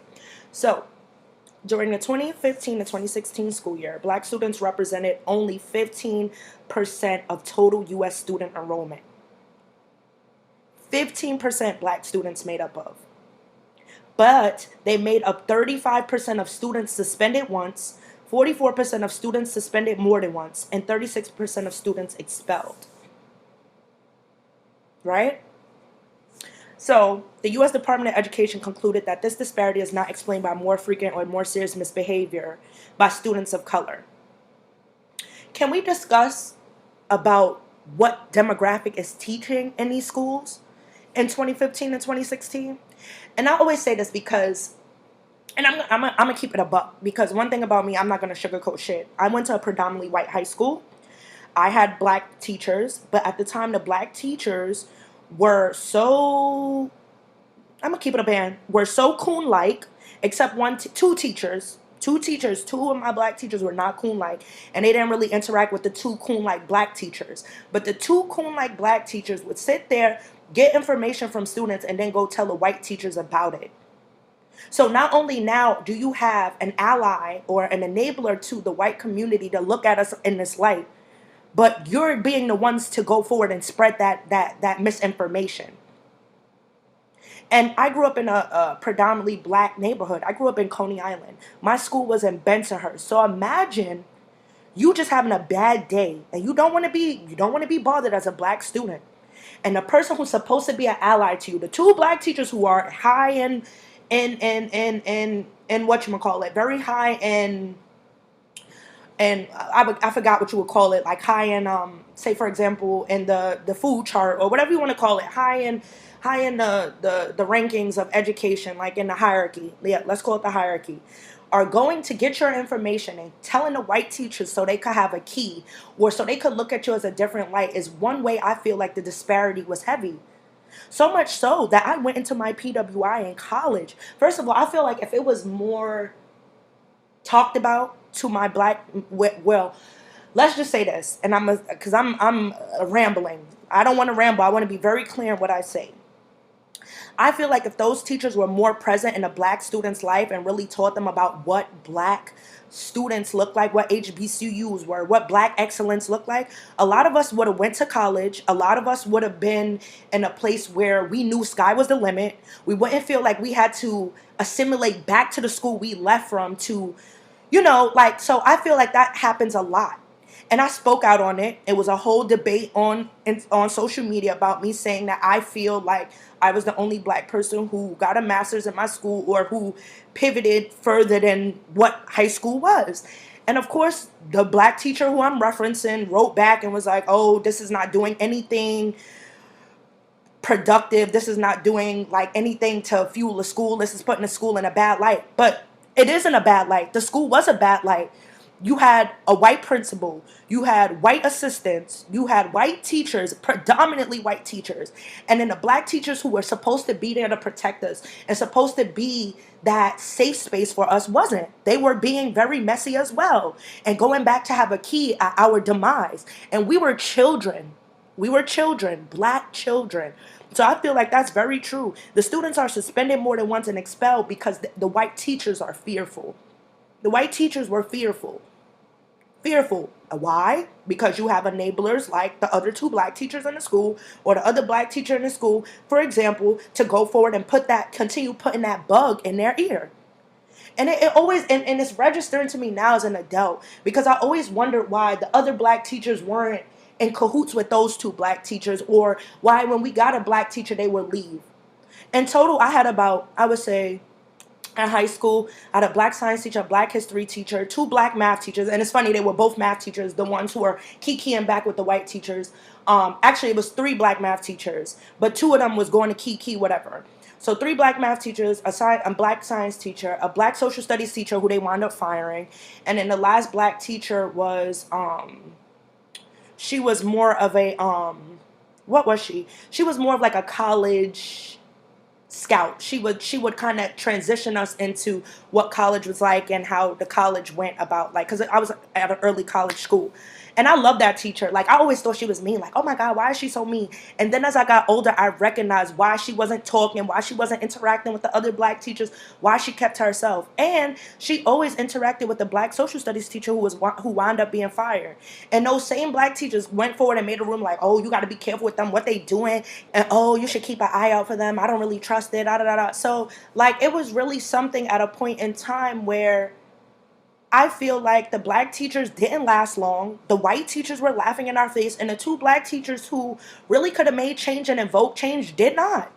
So, during the 2015 to 2016 school year, black students represented only 15% of total U.S. student enrollment. 15% black students made up of. But they made up 35% of students suspended once, 44% of students suspended more than once, and 36% of students expelled. Right? So, the U.S. Department of Education concluded that this disparity is not explained by more frequent or more serious misbehavior by students of color. Can we discuss about what demographic is teaching in these schools in 2015 and 2016? And I always say this because, and I'm gonna keep it a buck, because one thing about me, I'm not gonna sugarcoat shit. I went to a predominantly white high school. I had black teachers, but at the time the black teachers were so, I'm gonna keep it a band, were so coon-like, except two teachers, two of my black teachers were not coon-like, and they didn't really interact with the two coon-like black teachers. But the two coon-like black teachers would sit there, get information from students, and then go tell the white teachers about it. So not only now do you have an ally or an enabler to the white community to look at us in this light, but you're being the ones to go forward and spread that misinformation. And I grew up in a predominantly black neighborhood. I grew up in Coney Island. My school was in Bensonhurst. So imagine you just having a bad day and you don't want to be bothered as a black student. And the person who's supposed to be an ally to you, the two black teachers who are high in whatchamacallit, very high in, and I forgot what you would call it, like high in, say for example, in the food chart or whatever you want to call it, high in the rankings of education, like in the hierarchy. Yeah, let's call it the hierarchy. Are going to get your information and telling the white teachers so they could have a key or so they could look at you as a different light is one way I feel like the disparity was heavy. So much so that I went into my PWI in college. First of all, I feel like if it was more talked about to my black, well, let's just say this, and because I'm rambling. I don't want to ramble. I want to be very clear in what I say. I feel like if those teachers were more present in a black student's life and really taught them about what black students look like, what HBCUs were, what black excellence looked like, a lot of us would have went to college. A lot of us would have been in a place where we knew sky was the limit. We wouldn't feel like we had to assimilate back to the school we left from to, so I feel like that happens a lot. And I spoke out on it. It was a whole debate on social media about me saying that I feel like I was the only black person who got a master's in my school or who pivoted further than what high school was. And of course, the black teacher who I'm referencing wrote back and was like, oh, this is not doing anything productive. This is not doing like anything to fuel the school. This is putting the school in a bad light. But it isn't a bad light. The school was a bad light. You had a white principal, you had white assistants, you had white teachers, predominantly white teachers, and then the black teachers who were supposed to be there to protect us and supposed to be that safe space for us wasn't. They were being very messy as well and going back to have a key at our demise. And we were children. We were children, black children. So I feel like that's very true. The students are suspended more than once and expelled because the white teachers are fearful. The white teachers were fearful. Fearful. Why? Because you have enablers like the other two black teachers in the school or the other black teacher in the school, for example, to go forward and continue putting that bug in their ear. And it always, and it's registering to me now as an adult, because I always wondered why the other black teachers weren't in cahoots with those two black teachers, or why when we got a black teacher, they would leave. In total, I had about, I would say, in high school, I had a black science teacher, a black history teacher, two black math teachers. And it's funny, they were both math teachers, the ones who were kikiing back with the white teachers. Actually, it was three black math teachers, but two of them was going to kiki, whatever. So three black math teachers, a black science teacher, a black social studies teacher who they wound up firing. And then the last black teacher was, she was more of a, what was she? She was more of like a college scout. She would kind of transition us into what college was like and how the college went about, like, because I was at an early college school. And I love that teacher. Like, I always thought she was mean. Like, oh my God, why is she so mean? And then as I got older, I recognized why she wasn't talking, why she wasn't interacting with the other black teachers, why she kept to herself. And she always interacted with the black social studies teacher who wound up being fired. And those same black teachers went forward and made a room like, oh, you got to be careful with them, what they doing. And oh, you should keep an eye out for them. I don't really trust it. Da, da, da, da. So, like, it was really something at a point in time where I feel like the black teachers didn't last long. The white teachers were laughing in our face. And the two black teachers who really could have made change and invoked change did not.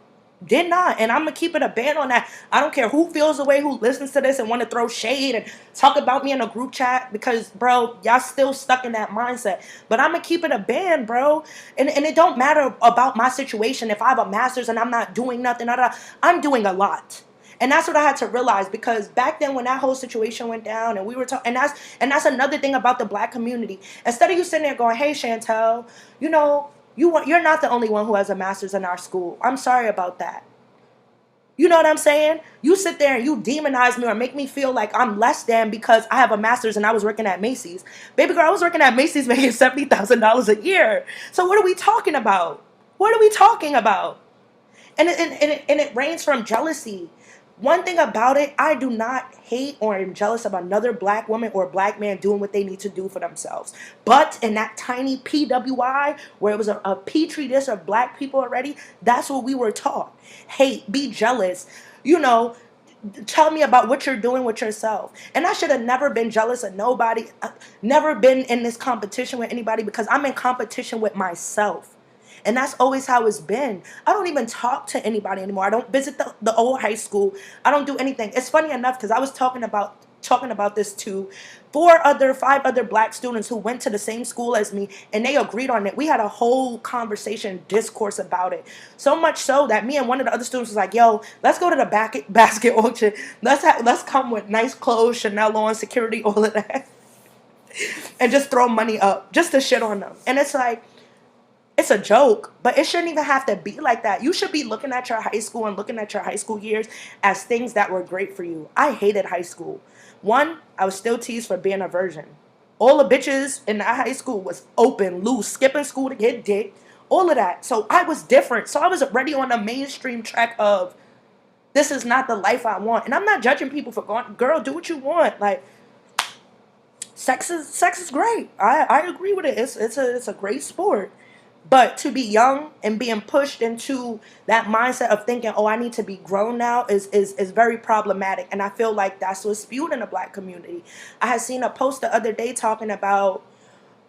Did not. And I'm going to keep it a ban on that. I don't care who feels the way, who listens to this and want to throw shade and talk about me in a group chat, because, bro, y'all still stuck in that mindset. But I'm going to keep it a ban, bro. And it don't matter about my situation. If I have a master's and I'm not doing nothing, I'm doing a lot. And that's what I had to realize, because back then when that whole situation went down and we were talking, and that's another thing about the black community. Instead of you sitting there going, hey, Chantel, you know, you're not the only one who has a master's in our school. I'm sorry about that. You know what I'm saying? You sit there and you demonize me or make me feel like I'm less than because I have a master's and I was working at Macy's. Baby girl, I was working at Macy's making $70,000 a year. So what are we talking about? What are we talking about? And it reigns from jealousy. One thing about it, I do not hate or am jealous of another black woman or black man doing what they need to do for themselves. But in that tiny PWI, where it was a petri dish of black people already, that's what we were taught. Hate, be jealous, you know, tell me about what you're doing with yourself. And I should have never been jealous of nobody, never been in this competition with anybody, because I'm in competition with myself. And that's always how it's been. I don't even talk to anybody anymore. I don't visit the old high school. I don't do anything. It's funny enough, because I was talking about this to five other black students who went to the same school as me, and they agreed on it. We had a whole conversation, discourse about it. So much so that me and one of the other students was like, yo, let's go to the basket auction. Let's come with nice clothes, Chanel on, security, all of that. And just throw money up just to shit on them. And it's like, it's a joke, but it shouldn't even have to be like that. You should be looking at your high school and looking at your high school years as things that were great for you. I hated high school. One, I was still teased for being a virgin. All the bitches in that high school was open, loose, skipping school to get dick, all of that. So I was different. So I was already on the mainstream track of, this is not the life I want. And I'm not judging people for going, girl, do what you want. Like, sex is great. I agree with it. It's a great sport. But to be young and being pushed into that mindset of thinking, oh, I need to be grown now is very problematic. And I feel like that's what's spewed in the black community. I had seen a post the other day talking about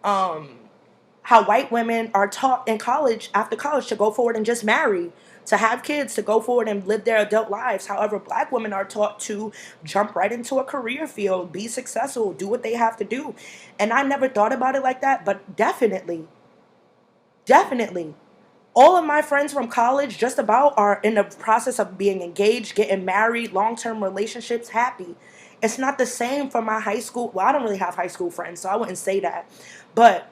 how white women are taught in college, after college, to go forward and just marry, to have kids, to go forward and live their adult lives. However, black women are taught to jump right into a career field, be successful, do what they have to do. And I never thought about it like that, but definitely. All of my friends from college just about are in the process of being engaged, getting married, long-term relationships, happy. It's not the same for my high school. Well, I don't really have high school friends, so I wouldn't say that. But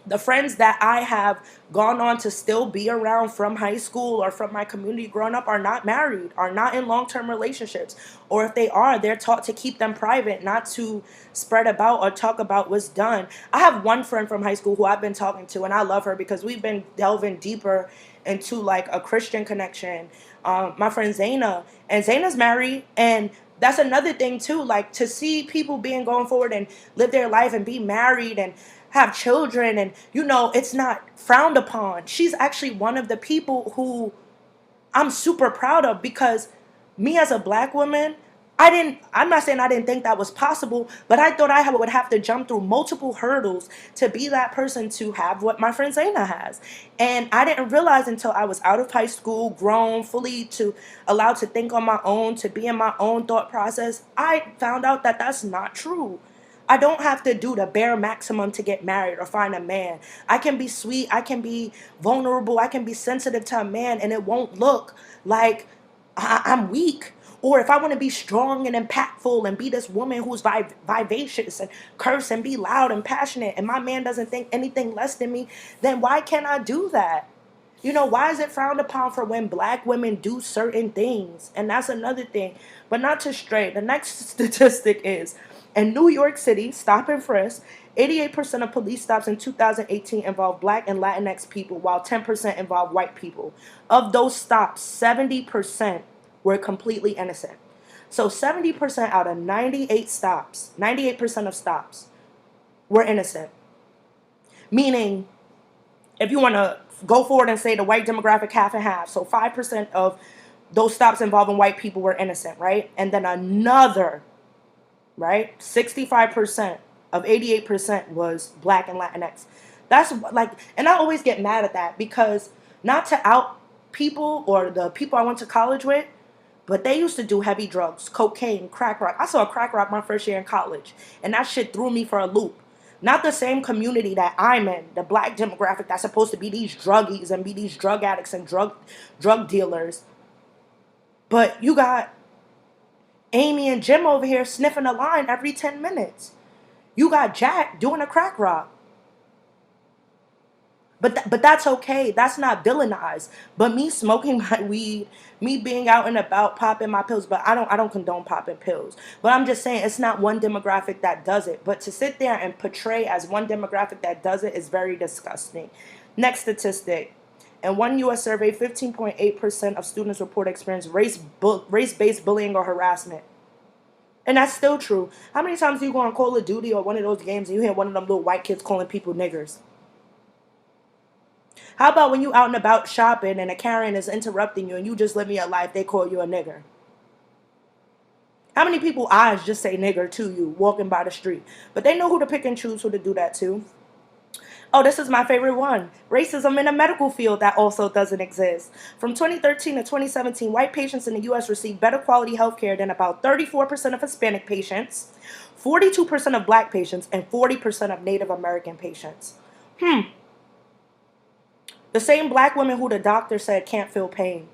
the friends that I have gone on to still be around from high school or from my community growing up are not married, are not in long-term relationships. Or if they are, they're taught to keep them private, not to spread about or talk about what's done. I have one friend from high school who I've been talking to, and I love her because we've been delving deeper into like a Christian connection. My friend Zaina, and Zaina's married, and that's another thing too. Like to see people being going forward and live their life and be married and have children, and it's not frowned upon. She's actually one of the people who I'm super proud of, because me as a black woman, I'm not saying I didn't think that was possible, but I thought I would have to jump through multiple hurdles to be that person to have what my friend Zaina has. And I didn't realize until I was out of high school, grown, fully to allowed to think on my own, to be in my own thought process, I found out that that's not true. I don't have to do the bare maximum to get married or find a man. I can be sweet, I can be vulnerable, I can be sensitive to a man, and it won't look like I'm weak. Or if I want to be strong and impactful and be this woman who's vivacious and curse and be loud and passionate, and my man doesn't think anything less than me, then why can't I do that? Why is it frowned upon for when black women do certain things? And that's another thing. But not to stray. The next statistic is, in New York City, stop and frisk, 88% of police stops in 2018 involved black and Latinx people, while 10% involved white people. Of those stops, 70% were completely innocent. So 70% out of 98 stops, 98% of stops were innocent. Meaning, if you want to go forward and say the white demographic half and half, so 5% of those stops involving white people were innocent, right? And then another, right, 65% of 88% was black and Latinx. That's like, and I always get mad at that, because not to out people or the people I went to college with, but they used to do heavy drugs, cocaine, crack rock. I saw crack rock my first year in college, and that shit threw me for a loop. Not the same community that I'm in, the black demographic that's supposed to be these druggies and be these drug addicts and drug dealers. But you got Amy and Jim over here sniffing a line every 10 minutes. You got Jack doing a crack rock. But that's okay. That's not villainized. But me smoking my weed, me being out and about popping my pills, but I don't condone popping pills. But I'm just saying, it's not one demographic that does it. But to sit there and portray as one demographic that does it is very disgusting. Next statistic. In one U.S. survey, 15.8% of students report experience race-based bullying or harassment. And that's still true. How many times do you go on Call of Duty or one of those games and you hear one of them little white kids calling people niggers? How about when you out and about shopping and a Karen is interrupting you and you just living your life, they call you a nigger? How many people eyes just say nigger to you walking by the street? But they know who to pick and choose who to do that to. Oh, this is my favorite one. Racism in the medical field that also doesn't exist. From 2013 to 2017, white patients in the U.S. received better quality health care than about 34% of Hispanic patients, 42% of black patients, and 40% of Native American patients. The same black women who the doctor said can't feel pain.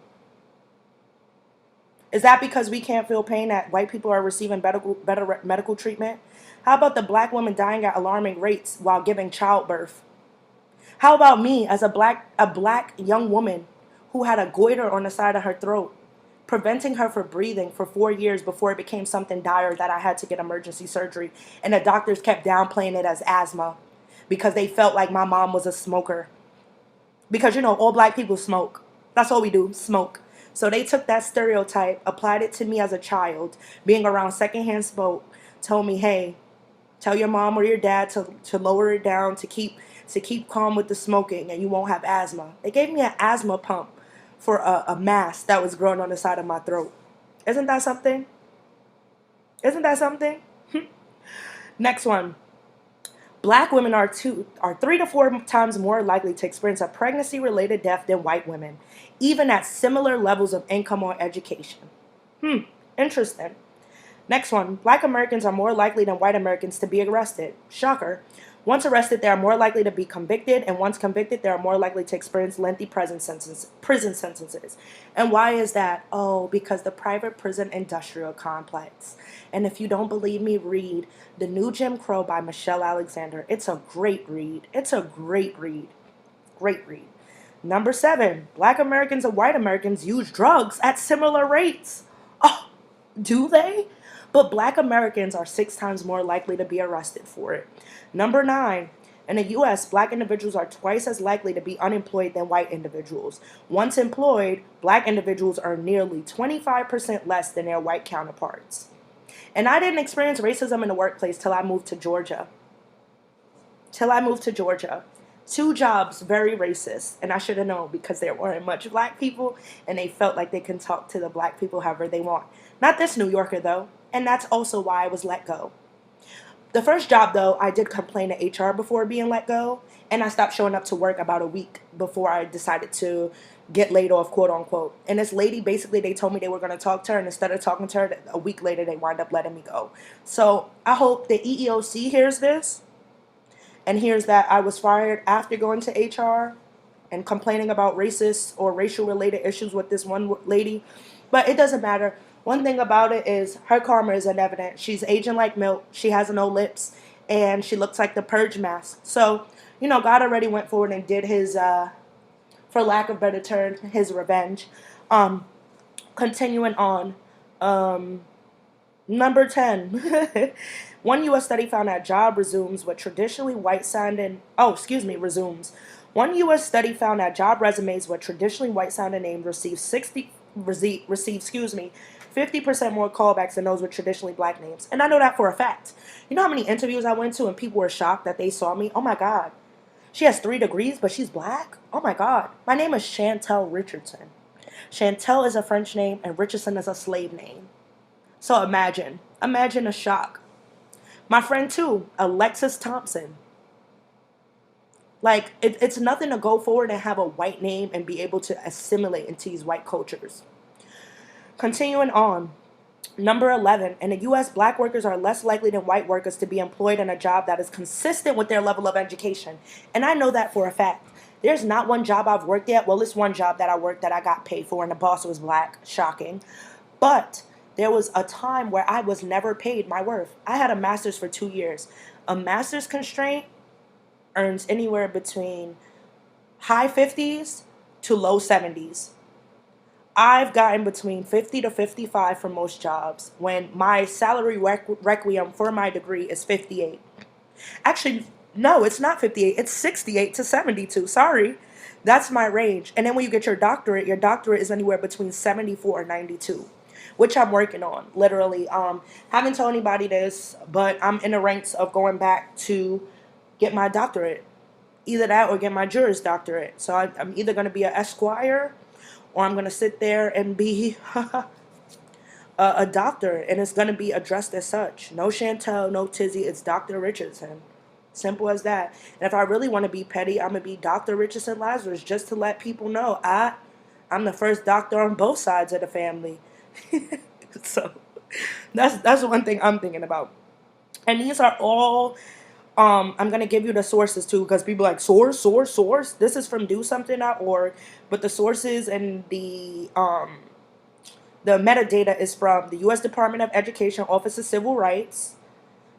Is that because we can't feel pain that white people are receiving better medical treatment? How about the black women dying at alarming rates while giving childbirth? How about me as a black young woman who had a goiter on the side of her throat, preventing her from breathing for 4 years before it became something dire that I had to get emergency surgery, and the doctors kept downplaying it as asthma because they felt like my mom was a smoker. Because, all black people smoke. That's all we do, smoke. So they took that stereotype, applied it to me as a child, being around secondhand smoke, told me, hey, tell your mom or your dad to lower it down, to keep calm with the smoking, and you won't have asthma. They gave me an asthma pump for a mass that was growing on the side of my throat. Isn't that something? Isn't that something? Next one. Black women are 3 to 4 times more likely to experience a pregnancy-related death than white women, even at similar levels of income or education. Interesting. Next one. Black Americans are more likely than white Americans to be arrested. Shocker. Once arrested, they are more likely to be convicted, and once convicted, they are more likely to experience lengthy prison sentences. And why is that? Oh, because the private prison industrial complex. And if you don't believe me, read The New Jim Crow by Michelle Alexander. It's a great read. Great read. Number 7, Black Americans and white Americans use drugs at similar rates. Oh, do they? But Black Americans are 6 times more likely to be arrested for it. Number 9, In the U.S., black individuals are twice as likely to be unemployed than white individuals. Once employed, black individuals earn nearly 25% less than their white counterparts. And I didn't experience racism in the workplace till I moved to Georgia. Two jobs, very racist. And I should have known because there weren't much black people and they felt like they can talk to the black people however they want. Not this New Yorker, though. And that's also why I was let go. The first job, though, I did complain to HR before being let go. And I stopped showing up to work about a week before I decided to get laid off, quote unquote. And this lady, basically, they told me they were going to talk to her. And instead of talking to her, a week later, they wound up letting me go. So I hope the EEOC hears this. And here's that I was fired after going to HR and complaining about racist or racial related issues with this one lady. But it doesn't matter. One thing about it is her karma is evident. She's aging like milk. She has no lips. And she looks like the Purge mask. So, God already went forward and did his, for lack of better term, his revenge. Continuing on. Number 10. One U.S. study found that resumes. One U.S. study found that job resumes with traditionally white-sounding names receive 50% more callbacks than those with traditionally black names. And I know that for a fact. You know how many interviews I went to and people were shocked that they saw me? Oh my God. She has 3 degrees, but she's black? Oh my God. My name is Chantel Richardson. Chantel is a French name and Richardson is a slave name. So imagine a shock. My friend too, Alexis Thompson. Like, it's nothing to go forward and have a white name and be able to assimilate into these white cultures. Continuing on. Number 11. In the U.S., black workers are less likely than white workers to be employed in a job that is consistent with their level of education. And I know that for a fact. There's not one job I've worked at. Well, it's one job that I worked that I got paid for and the boss was black. Shocking. But there was a time where I was never paid my worth. I had a master's for 2 years. A master's constraint earns anywhere between high 50s to low 70s. I've gotten between 50 to 55 for most jobs when my salary requiem for my degree is 58. Actually, no, it's not 58. It's 68 to 72. Sorry. That's my range. And then when you get your doctorate is anywhere between 74 and 92. Which I'm working on, literally. Haven't told anybody this, but I'm in the ranks of going back to get my doctorate. Either that or get my Juris Doctorate. So I'm either going to be an esquire or I'm going to sit there and be a doctor. And it's going to be addressed as such. No Chantel, no Tizzy. It's Dr. Richardson. Simple as that. And if I really want to be petty, I'm going to be Dr. Richardson Lazarus just to let people know I'm the first doctor on both sides of the family. So that's one thing I'm thinking about. And these are all I'm gonna give you the sources too, because people are like source. This is from DoSomething.org, but the sources and the metadata is from the U.S. Department of Education Office of Civil Rights,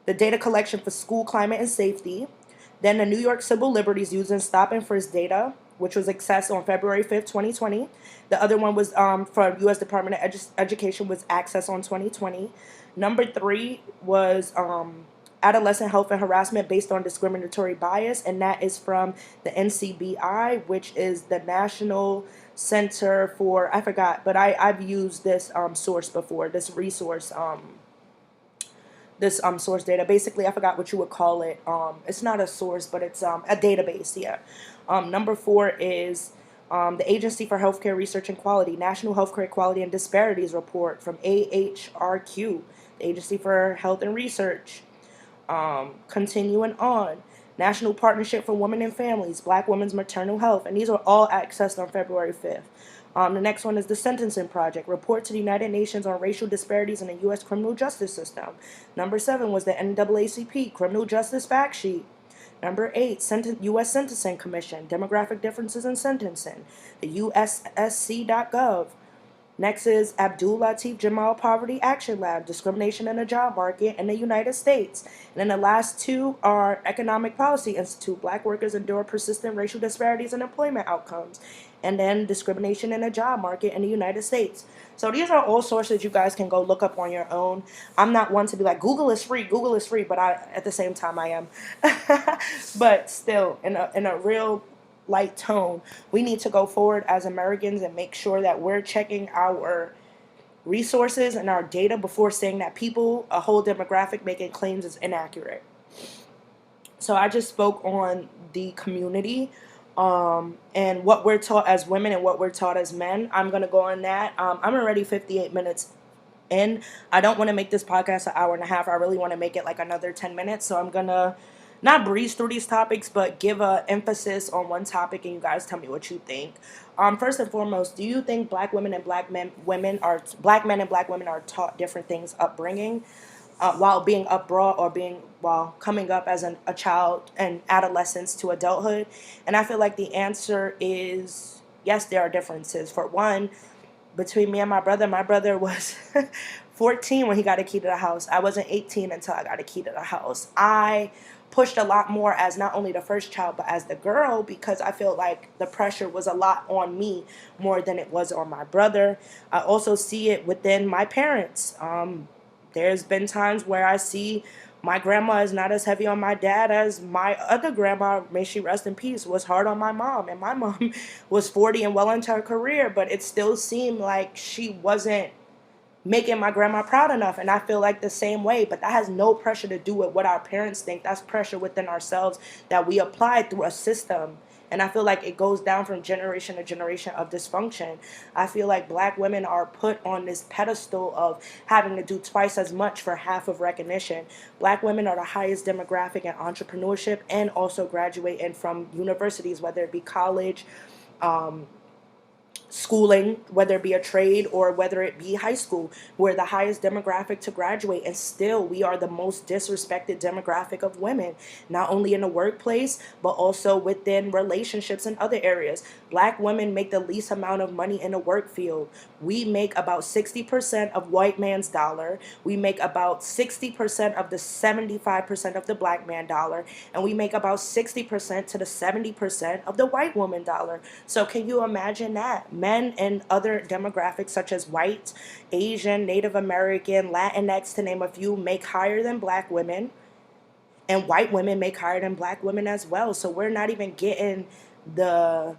the data collection for school climate and safety, then the New York Civil Liberties using stop and frisk data, which was accessed on February 5th, 2020. The other one was from U.S. Department of Education was accessed on 2020. Number 3 was adolescent health and harassment based on discriminatory bias, and that is from the NCBI, which is the National Center for, I forgot, but I've used this source before, this resource, this source data. Basically, I forgot what you would call it. It's not a source, but it's a database, yeah. Number 4 is the Agency for Healthcare Research and Quality, National Healthcare Quality and Disparities Report from AHRQ, the Agency for Health and Research. Continuing on, National Partnership for Women and Families, Black Women's Maternal Health, and these are all accessed on February 5th. The next one is the Sentencing Project, Report to the United Nations on Racial Disparities in the U.S. Criminal Justice System. Number 7 was the NAACP, Criminal Justice Fact Sheet. Number 8, U.S. Sentencing Commission, Demographic Differences in Sentencing, the USSC.gov. Next is Abdul Latif Jamal Poverty Action Lab, Discrimination in the Job Market in the United States. And then the last 2 are Economic Policy Institute, Black Workers Endure Persistent Racial Disparities in Employment Outcomes. and then discrimination in the job market in the United States. So these are all sources you guys can go look up on your own. I'm not one to be like, Google is free, but at the same time I am. But still, in a real light tone, we need to go forward as Americans and make sure that we're checking our resources and our data before saying that people, a whole demographic making claims is inaccurate. So I just spoke on the community, and what we're taught as women and what we're taught as men. I'm going to go on that. I'm already 58 minutes in. I don't want to make this podcast an hour and a half. I really want to make it like another 10 minutes. So I'm going to not breeze through these topics, but give a emphasis on one topic, and you guys tell me what you think. First and foremost, do you think black men and black women are taught different things upbringing? While being abroad or while coming up as a child and adolescence to adulthood? And I feel like the answer is yes, there are differences. For one, between me and my brother was 14 when he got a key to the house. I wasn't 18 until I got a key to the house. I pushed a lot more as not only the first child, but as the girl, because I feel like the pressure was a lot on me more than it was on my brother. I also see it within my parents. There's been times where I see my grandma is not as heavy on my dad as my other grandma, may she rest in peace, was hard on my mom. And my mom was 40 and well into her career, but it still seemed like she wasn't making my grandma proud enough. And I feel like the same way, but that has no pressure to do with what our parents think. That's pressure within ourselves that we applied through a system. And I feel like it goes down from generation to generation of dysfunction. I feel like black women are put on this pedestal of having to do twice as much for half of recognition. Black women are the highest demographic in entrepreneurship and also graduating from universities, whether it be college, schooling, whether it be a trade or whether it be high school. We're the highest demographic to graduate, and still we are the most disrespected demographic of women, not only in the workplace, but also within relationships and other areas. Black women make the least amount of money in the work field. We make about 60% of white man's dollar. We make about 60% of the 75% of the black man dollar. And we make about 60% to the 70% of the white woman dollar. So can you imagine that? Men and other demographics such as white, Asian, Native American, Latinx, to name a few, make higher than black women. And white women make higher than black women as well. So we're not even getting the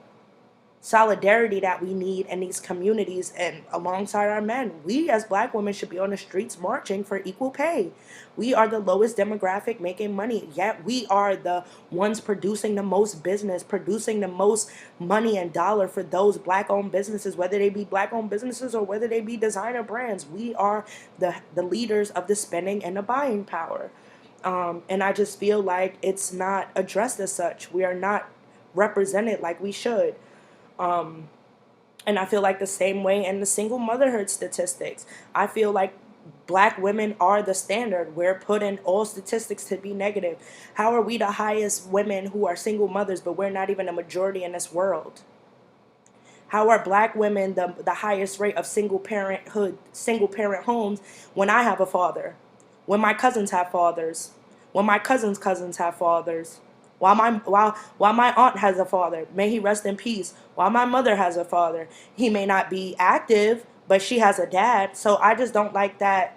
solidarity that we need in these communities and alongside our men. We as black women should be on the streets marching for equal pay. We are the lowest demographic making money, yet we are the ones producing the most business, producing the most money and dollar for those black owned businesses, whether they be black owned businesses or whether they be designer brands. We are the leaders of the spending and the buying power. And I just feel like it's not addressed as such. We are not represented like we should. And I feel like the same way in the single motherhood statistics. I feel like black women are the standard. We're put in all statistics to be negative. How are we the highest women who are single mothers, but we're not even a majority in this world? How are black women the highest rate of single parent homes when I have a father? When my cousins have fathers? When my cousins have fathers? While my aunt has a father, may he rest in peace. While my mother has a father, he may not be active, but she has a dad. So I just don't like that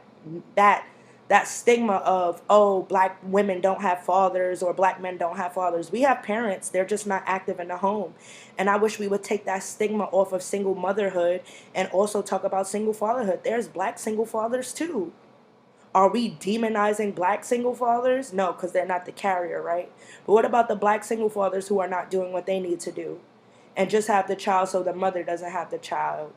stigma of, oh, black women don't have fathers or black men don't have fathers. We have parents, they're just not active in the home. And I wish we would take that stigma off of single motherhood and also talk about single fatherhood. There's black single fathers too. Are we demonizing black single fathers? No, because they're not the carrier, right? But what about the black single fathers who are not doing what they need to do and just have the child so the mother doesn't have the child?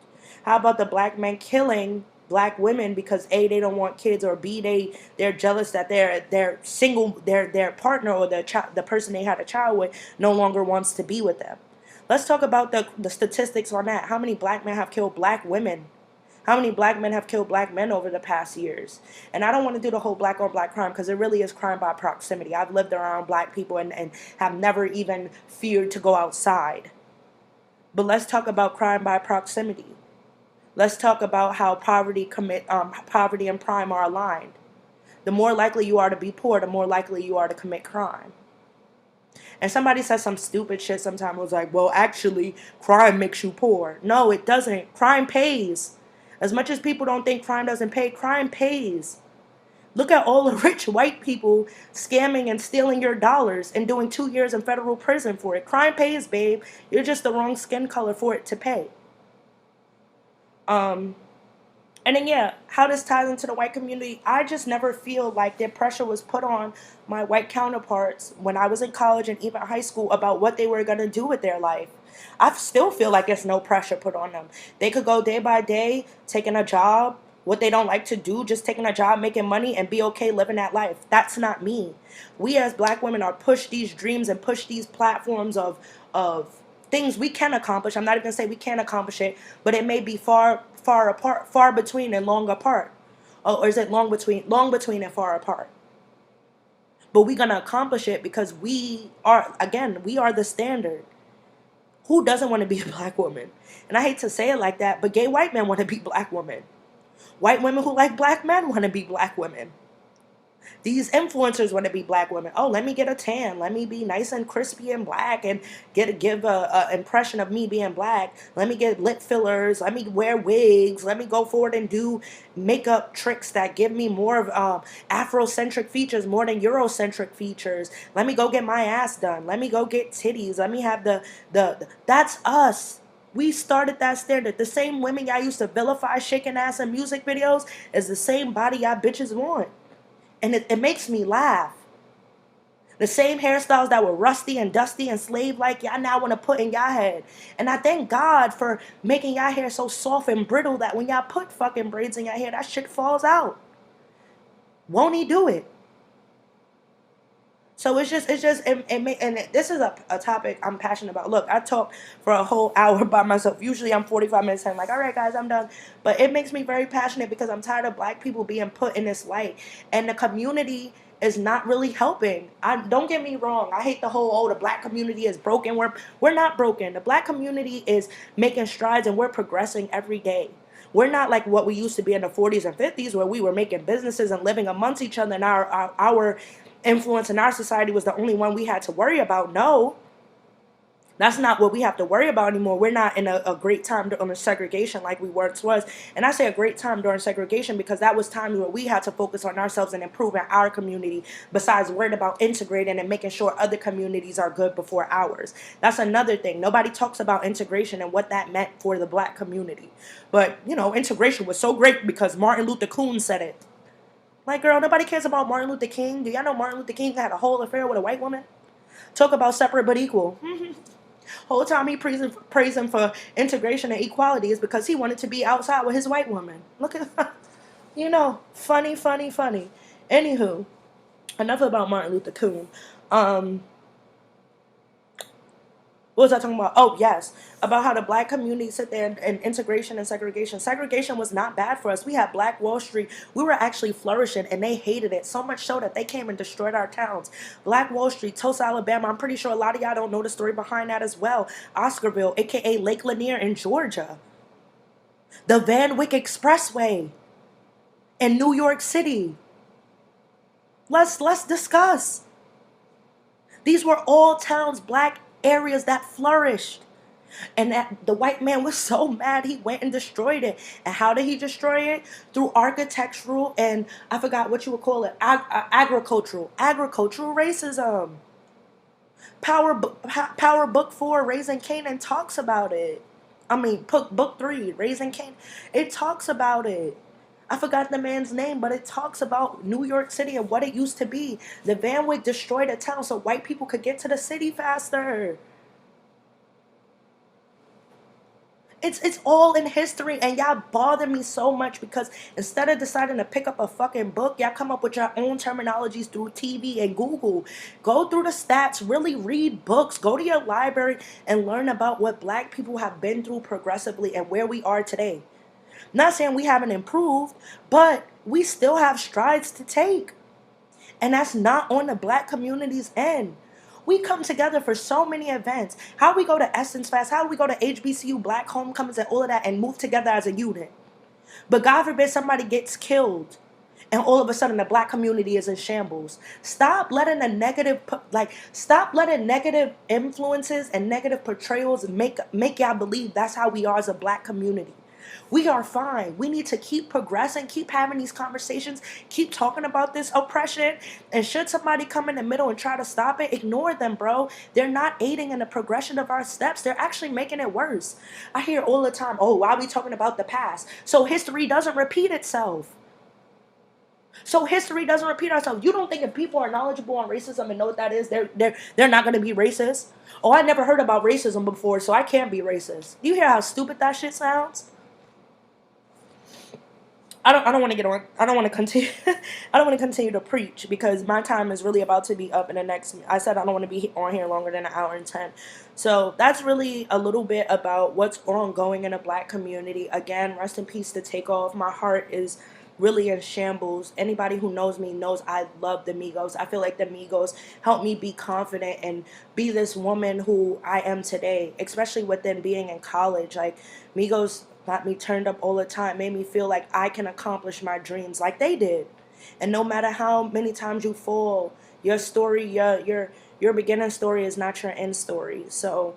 How about the black men killing black women because A, they don't want kids, or B, they're jealous that their single their partner or the person they had a child with no longer wants to be with them? Let's talk about the statistics on that. How many black men have killed black women? How many black men have killed black men over the past years? And I don't want to do the whole black on black crime because it really is crime by proximity. I've lived around black people and have never even feared to go outside. But let's talk about crime by proximity. Let's talk about how poverty and crime are aligned. The more likely you are to be poor, the more likely you are to commit crime. And somebody says some stupid shit sometimes. Was like, well, actually, crime makes you poor. No, it doesn't. Crime pays. As much as people don't think crime doesn't pay, crime pays. Look at all the rich white people scamming and stealing your dollars and doing 2 years in federal prison for it. Crime pays, babe. You're just the wrong skin color for it to pay. And then, yeah, how this ties into the white community, I just never feel like their pressure was put on my white counterparts when I was in college and even high school about what they were going to do with their life. I still feel like there's no pressure put on them. They could go day by day, taking a job, what they don't like to do, just taking a job, making money, and be okay living that life. That's not me. We as black women are pushed these dreams and pushed these platforms of things we can accomplish. I'm not even gonna say we can't accomplish it, but it may be far apart, far between and long apart. Or is it long between and far apart? But we're gonna accomplish it because we are the standard. Who doesn't want to be a black woman? And I hate to say it like that, but gay white men want to be black women. White women who like black men want to be black women. These influencers want to be black women. Oh, let me get a tan. Let me be nice and crispy and black and give a impression of me being black. Let me get lip fillers. Let me wear wigs. Let me go forward and do makeup tricks that give me more of Afrocentric features more than Eurocentric features. Let me go get my ass done. Let me go get titties. Let me have the that's us. We started that standard. The same women y'all used to vilify shaking ass in music videos is the same body y'all bitches want. And it makes me laugh. The same hairstyles that were rusty and dusty and slave-like, y'all now want to put in y'all head. And I thank God for making y'all hair so soft and brittle that when y'all put fucking braids in y'all hair, that shit falls out. Won't he do it? So and this is a topic I'm passionate about. Look, I talk for a whole hour by myself. Usually I'm 45 minutes in, like, all right, guys, I'm done. But it makes me very passionate because I'm tired of black people being put in this light. And the community is not really helping. Don't get me wrong. I hate the whole, the black community is broken. We're not broken. The black community is making strides and we're progressing every day. We're not like what we used to be in the 40s and 50s where we were making businesses and living amongst each other and our influence in our society was the only one we had to worry about. No, that's not what we have to worry about anymore. We're not in a great time during segregation like we once was. And I say a great time during segregation because that was times where we had to focus on ourselves and improving our community besides worrying about integrating and making sure other communities are good before ours. That's another thing. Nobody talks about integration and what that meant for the black community. But, integration was so great because Martin Luther King said it. Like, girl, nobody cares about Martin Luther King. Do y'all know Martin Luther King had a whole affair with a white woman? Talk about separate but equal. Whole time he praised him for integration and equality is because he wanted to be outside with his white woman. Look at funny. Anywho, enough about Martin Luther King. What was I talking about? Oh, yes. About how the black community sit there and integration and segregation. Segregation was not bad for us. We had Black Wall Street. We were actually flourishing and they hated it so much so that they came and destroyed our towns. Black Wall Street, Tulsa, Alabama. I'm pretty sure a lot of y'all don't know the story behind that as well. Oscarville, a.k.a. Lake Lanier in Georgia. The Van Wyck Expressway in New York City. Let's discuss. These were all towns, black areas that flourished. And that the white man was so mad he went and destroyed it. And how did he destroy it? Through architectural and I forgot what you would call it, agricultural racism. Power Book 4, Raising Canaan talks about it. Book 3, Raising Canaan. It talks about it. I forgot the man's name, but it talks about New York City and what it used to be. The Van Wyck destroyed a town so white people could get to the city faster. It's all in history, and y'all bother me so much because instead of deciding to pick up a fucking book, y'all come up with your own terminologies through TV and Google. Go through the stats, really read books, go to your library and learn about what black people have been through progressively and where we are today. Not saying we haven't improved, but we still have strides to take. And that's not on the black community's end. We come together for so many events. How we go to Essence Fest, how we go to HBCU Black Homecomings and all of that and move together as a unit. But God forbid somebody gets killed And all of a sudden the black community is in shambles. Stop letting stop letting negative influences and negative portrayals make y'all believe that's how we are as a black community. We are fine. We need to keep progressing, keep having these conversations, keep talking about this oppression. And should somebody come in the middle and try to stop it, ignore them, bro. They're not aiding in the progression of our steps. They're actually making it worse. I hear all the time, oh, why are we talking about the past? So history doesn't repeat itself. You don't think if people are knowledgeable on racism and know what that is, they're not going to be racist? Oh, I never heard about racism before, so I can't be racist. Do you hear how stupid that shit sounds? I don't want to get on. I don't want to continue. I don't want to continue to preach because my time is really about to be up in the next. I said I don't want to be on here longer than an hour and 10. So that's really a little bit about what's ongoing in the black community. Again, rest in peace to Takeoff. My heart is really in shambles. Anybody who knows me knows I love the Migos. I feel like the Migos helped me be confident and be this woman who I am today, especially within being in college. Like Migos got me turned up all the time, made me feel like I can accomplish my dreams like they did. And no matter how many times you fall, your story, your beginning story is not your end story. So,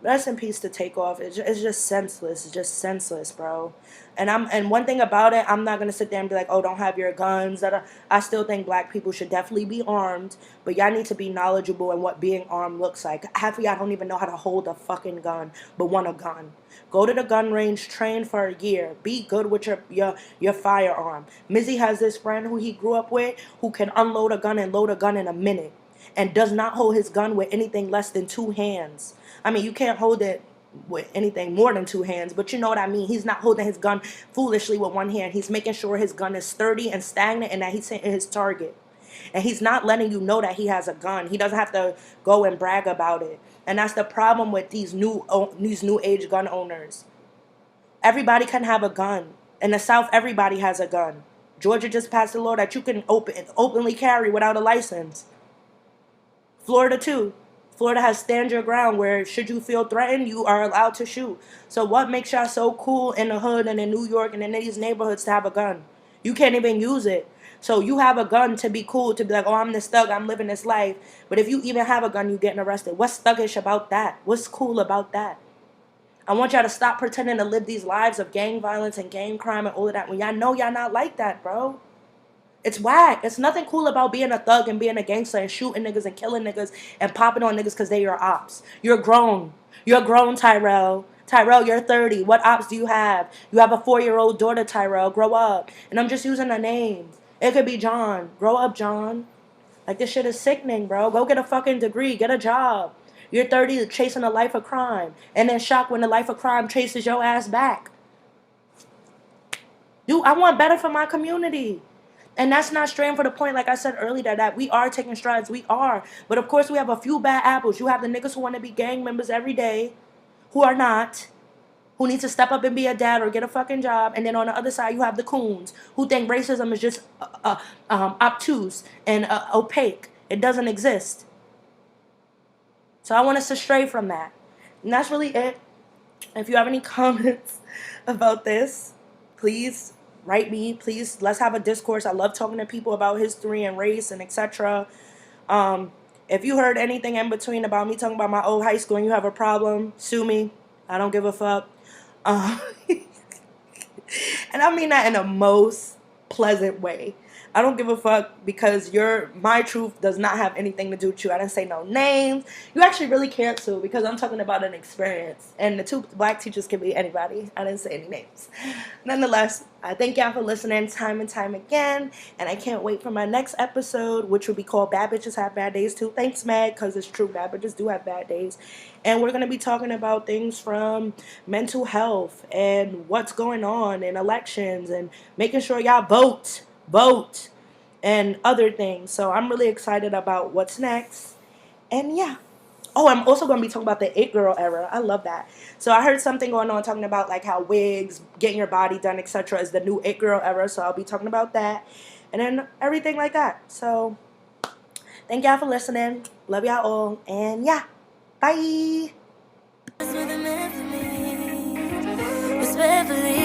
rest in peace to Takeoff. It's just senseless. It's just senseless, bro. And one thing about it, I'm not gonna sit there and be like, oh, don't have your guns. I still think black people should definitely be armed, but y'all need to be knowledgeable in what being armed looks like. Half of y'all don't even know how to hold a fucking gun, but want a gun. Go to the gun range, train for a year. Be good with your firearm. Mizzy has this friend who he grew up with who can unload a gun and load a gun in a minute and does not hold his gun with anything less than 2 hands. I mean, you can't hold it with anything more than 2 hands, but you know what I mean. He's not holding his gun foolishly with one hand. He's making sure his gun is sturdy and stagnant and that he's hitting his target. And he's not letting you know that he has a gun. He doesn't have to go and brag about it. And that's the problem with these new age gun owners. Everybody can have a gun. In the South, everybody has a gun. Georgia just passed a law that you can openly carry without a license. Florida too. Florida has stand your ground where should you feel threatened, you are allowed to shoot. So what makes y'all so cool in the hood and in New York and in these neighborhoods to have a gun? You can't even use it. So you have a gun to be cool, to be like, oh, I'm this thug, I'm living this life. But if you even have a gun, you getting arrested. What's thuggish about that? What's cool about that? I want y'all to stop pretending to live these lives of gang violence and gang crime and all of that when y'all know y'all not like that, bro. It's whack. It's nothing cool about being a thug and being a gangster and shooting niggas and killing niggas and popping on niggas because they your ops. You're grown. You're grown, Tyrell. Tyrell, you're 30. What ops do you have? You have a 4-year-old daughter, Tyrell. Grow up. And I'm just using a name. It could be John. Grow up, John. Like, this shit is sickening, bro. Go get a fucking degree. Get a job. You're 30 chasing a life of crime. And then shocked when the life of crime chases your ass back. Dude, I want better for my community. And that's not straying for the point, like I said earlier, that we are taking strides. We are. But, of course, we have a few bad apples. You have the niggas who want to be gang members every day, who are not, who need to step up and be a dad or get a fucking job. And then on the other side, you have the coons who think racism is just obtuse and opaque. It doesn't exist. So I want us to stray from that. And that's really it. If you have any comments about this, please write me. Please, let's have a discourse. I love talking to people about history and race and etc. If you heard anything in between about me talking about my old high school and you have a problem, sue me. I don't give a fuck. And I mean that in a most pleasant way. I don't give a fuck because my truth does not have anything to do with you. I didn't say no names. You actually really can't sue because I'm talking about an experience. And the 2 black teachers can be anybody. I didn't say any names. Nonetheless, I thank y'all for listening time and time again. And I can't wait for my next episode, which will be called Bad Bitches Have Bad Days Too. Thanks, Meg, because it's true. Bad bitches do have bad days. And we're going to be talking about things from mental health and what's going on in elections and making sure y'all vote, and other things. So I'm really excited about what's next. And yeah. Oh, I'm also going to be talking about the it girl era. I love that. So I heard something going on talking about like how wigs, getting your body done, etc. is the new it girl era. So I'll be talking about that. And then everything like that. So thank y'all for listening. Love y'all all. And yeah. Bye. Respectfully.